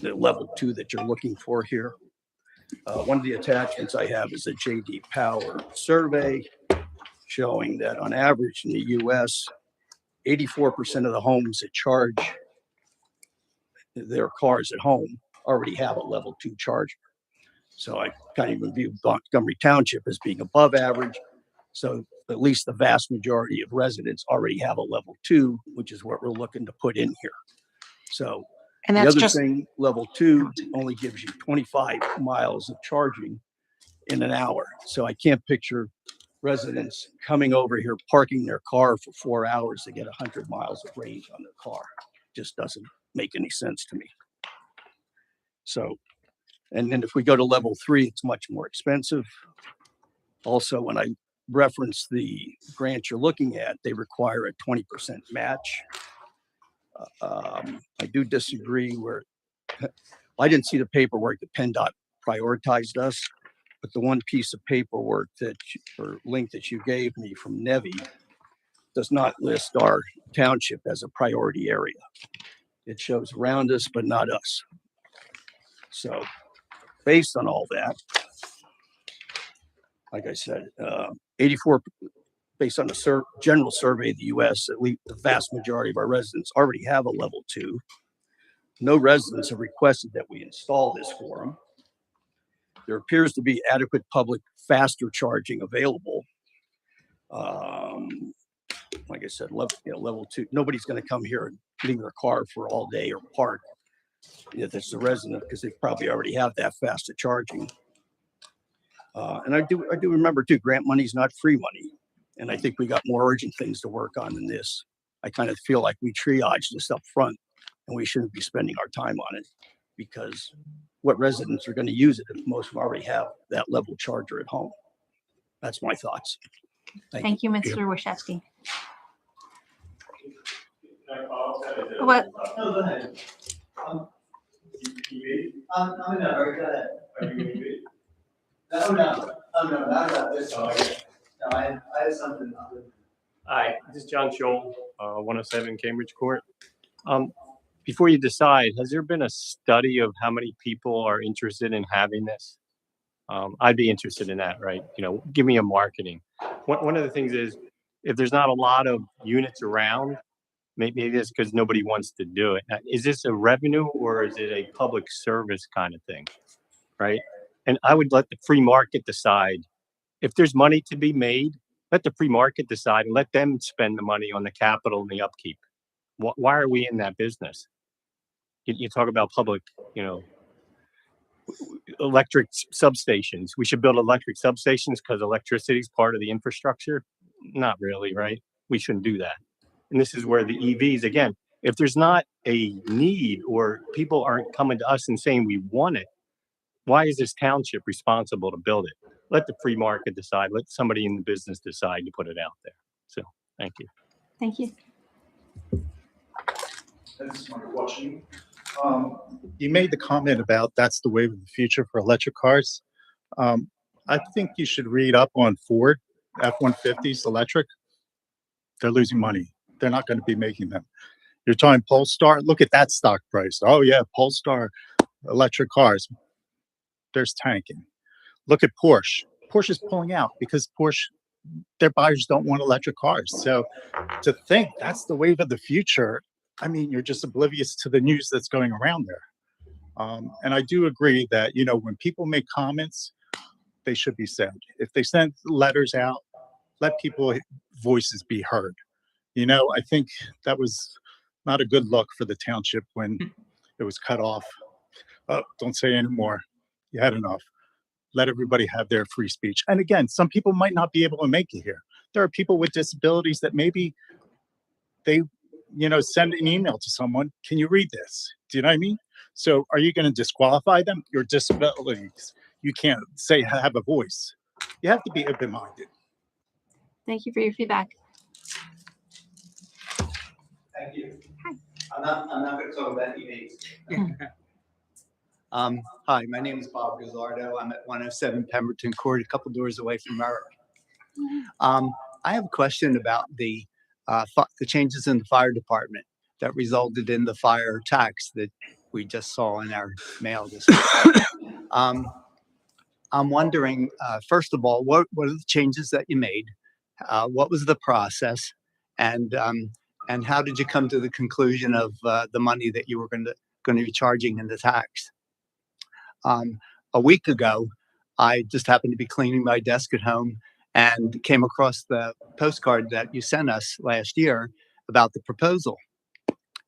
the level 2 that you're looking for here. One of the attachments I have is a JD Power survey showing that on average in the US, 84% of the homes that charge their cars at home already have a level 2 charger. So I kind of view Montgomery Township as being above average. So at least the vast majority of residents already have a level 2, which is what we're looking to put in here. So And the that's other just, thing, level 2 only gives you 25 miles of charging in an hour. So I can't picture residents coming over here, parking their car for 4 hours to get 100 miles of range on their car. Just doesn't make any sense to me. So, and then if we go to level 3, it's much more expensive. Also, when I reference the grant you're looking at, they require a 20% match. I do disagree where I didn't see the paperwork that PennDOT prioritized us, but the one piece of paperwork that or link that you gave me from Nevi does not list our township as a priority area. It shows around us, but not us. So based on all that, like I said, 84, based on the general survey of the US, at least the vast majority of our residents already have a level 2. No residents have requested that we install this for them. There appears to be adequate public faster charging available. Like I said, level 2, nobody's going to come here and leave their car for all day or park if it's a resident, because they probably already have that faster charging. And I do remember too, grant money is not free money. And I think we got more urgent things to work on than this. I kind of feel like we triage this up front and we shouldn't be spending our time on it, because what residents are going to use it if most of them already have that level charger at home? That's my thoughts. Thank you, Mr. Washewski. What? No, go ahead. I'm in a hurry. Go ahead. Are you going to be? No, not about this. No, I had something. Hi, this is John Scholl, 107 Cambridge Court. Before you decide, has there been a study of how many people are interested in having this? I'd be interested in that, right? You know, give me a marketing. One of the things is, if there's not a lot of units around, maybe it's because nobody wants to do it. Is this a revenue or is it a public service kind of thing, right? And I would let the free market decide. If there's money to be made, let the free market decide and let them spend the money on the capital and the upkeep. Why are we in that business? You talk about public, you know, electric substations. We should build electric substations because electricity is part of the infrastructure. Not really, right? We shouldn't do that. And this is where the EVs, again, if there's not a need or people aren't coming to us and saying we want it, why is this township responsible to build it? Let the free market decide. Let somebody in the business decide to put it out there. So, thank you. Thank you. This is my question. You made the comment about that's the wave of the future for electric cars. I think you should read up on Ford F-150s electric. They're losing money. They're not going to be making them. You're talking Polestar. Look at that stock price. Oh yeah, Polestar electric cars. There's tanking. Look at Porsche. Porsche is pulling out because Porsche, their buyers don't want electric cars. So to think that's the wave of the future, I mean, you're just oblivious to the news that's going around there. And I do agree that, you know, when people make comments, they should be said. If they send letters out, let people's voices be heard. You know, I think that was not a good look for the township when it was cut off. Oh, don't say anymore. You had enough. Let everybody have their free speech. And again, some people might not be able to make it here. There are people with disabilities that maybe they, you know, send an email to someone. Can you read this? Do you know what I mean? So are you going to disqualify them? Your disabilities. You can't say have a voice. You have to be open-minded. Thank you for your feedback. Thank you. Hi. I'm not going to talk about EVs. Hi, my name is Bob Gazzardo. I'm at 107 Pemberton Court, a couple doors away from Merrick. I have a question about the changes in the fire department that resulted in the fire tax that we just saw in our mail this week. I'm wondering, first of all, what are the changes that you made? What was the process? And how did you come to the conclusion of the money that you were going to be charging in the tax? A week ago, I just happened to be cleaning my desk at home and came across the postcard that you sent us last year about the proposal,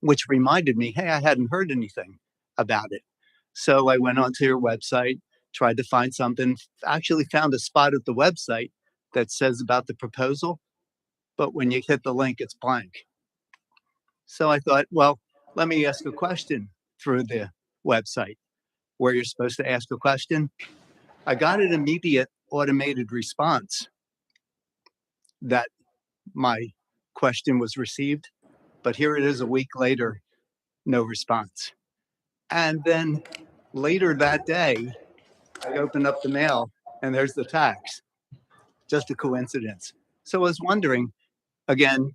which reminded me, hey, I hadn't heard anything about it. So I went onto your website, tried to find something, actually found a spot at the website that says about the proposal, but when you hit the link, it's blank. So I thought, well, let me ask a question through the website where you're supposed to ask a question. I got an immediate automated response that my question was received, but here it is a week later, no response. And then later that day, I opened up the mail and there's the tax. Just a coincidence. So I was wondering, again,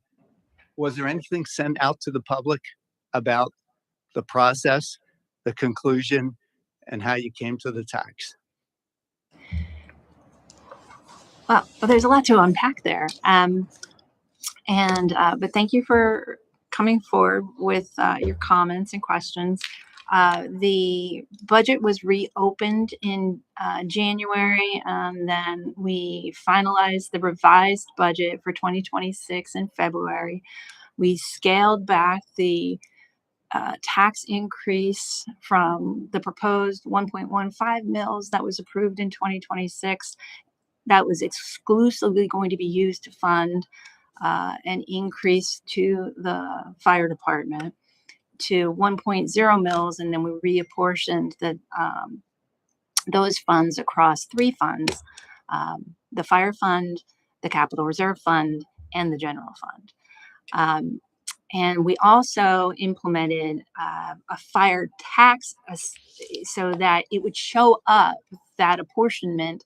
was there anything sent out to the public about the process, the conclusion, and how you came to the tax? Well, there's a lot to unpack there. But thank you for coming forward with your comments and questions. The budget was reopened in January, and then we finalized the revised budget for 2026 in February. We scaled back the tax increase from the proposed 1.15 mils that was approved in 2026. That was exclusively going to be used to fund an increase to the fire department to 1.0 mils, and then we reapportioned those funds across 3 funds: the fire fund, the capital reserve fund, and the general fund. And we also implemented a fire tax so that it would show up, that apportionment,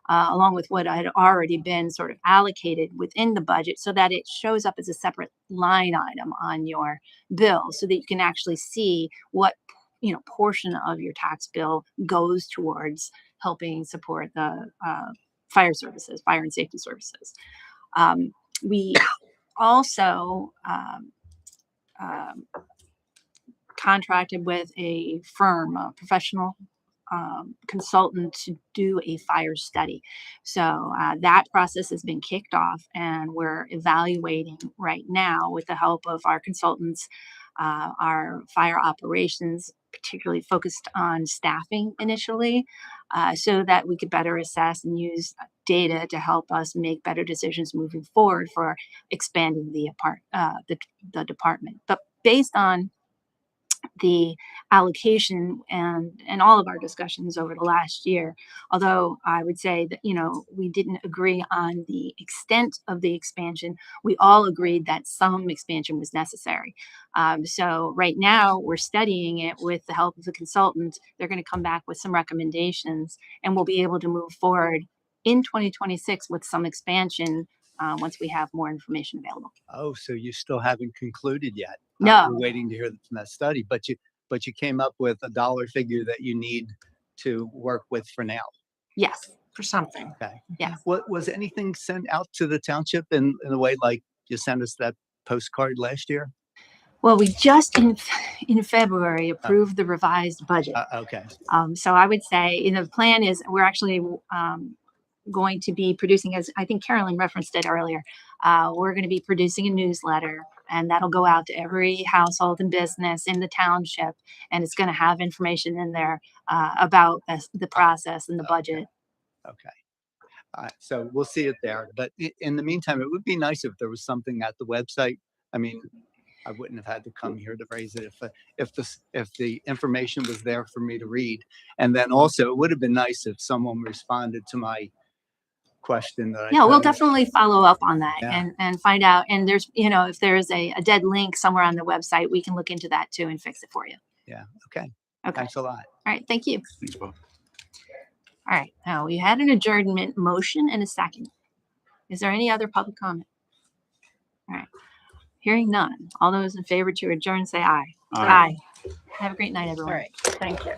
along with what had already been sort of allocated within the budget, so that it shows up as a separate line item on your bill, so that you can actually see what portion of your tax bill goes towards helping support the fire services, fire and safety services. We also contracted with a firm, a professional consultant, to do a fire study. So that process has been kicked off, and we're evaluating right now, with the help of our consultants, our fire operations, particularly focused on staffing initially, so that we could better assess and use data to help us make better decisions moving forward for expanding the department. But based on the allocation and all of our discussions over the last year, although I would say that we didn't agree on the extent of the expansion, we all agreed that some expansion was necessary. So right now we're studying it with the help of the consultant. They're going to come back with some recommendations, and we'll be able to move forward in 2026 with some expansion once we have more information available. Oh, so you still haven't concluded yet? No. We're waiting to hear from that study, but you came up with a dollar figure that you need to work with for now. Yes. For something. Okay. Yes. What was anything sent out to the township in a way like you sent us that postcard last year? Well, we just in February approved the revised budget. Okay. So I would say, the plan is we're actually going to be producing, as I think Carolyn referenced it earlier, we're going to be producing a newsletter, and that'll go out to every household and business in the township, and it's going to have information in there about the process and the budget. Okay. So we'll see it there. But in the meantime, it would be nice if there was something at the website. I mean, I wouldn't have had to come here to raise it if the information was there for me to read. And then also, it would have been nice if someone responded to my question that we'll definitely follow up on that. Yeah. and find out. And there's, if there's a dead link somewhere on the website, we can look into that too and fix it for you. Yeah. Okay. Okay. Thanks a lot. All right. Thank you. Thanks, Bob. All right. Now we had an adjournment motion and a second. Is there any other public comment? All right. Hearing none. All those in favor to adjourn, say aye. Aye. Have a great night, everyone. All right, thank you.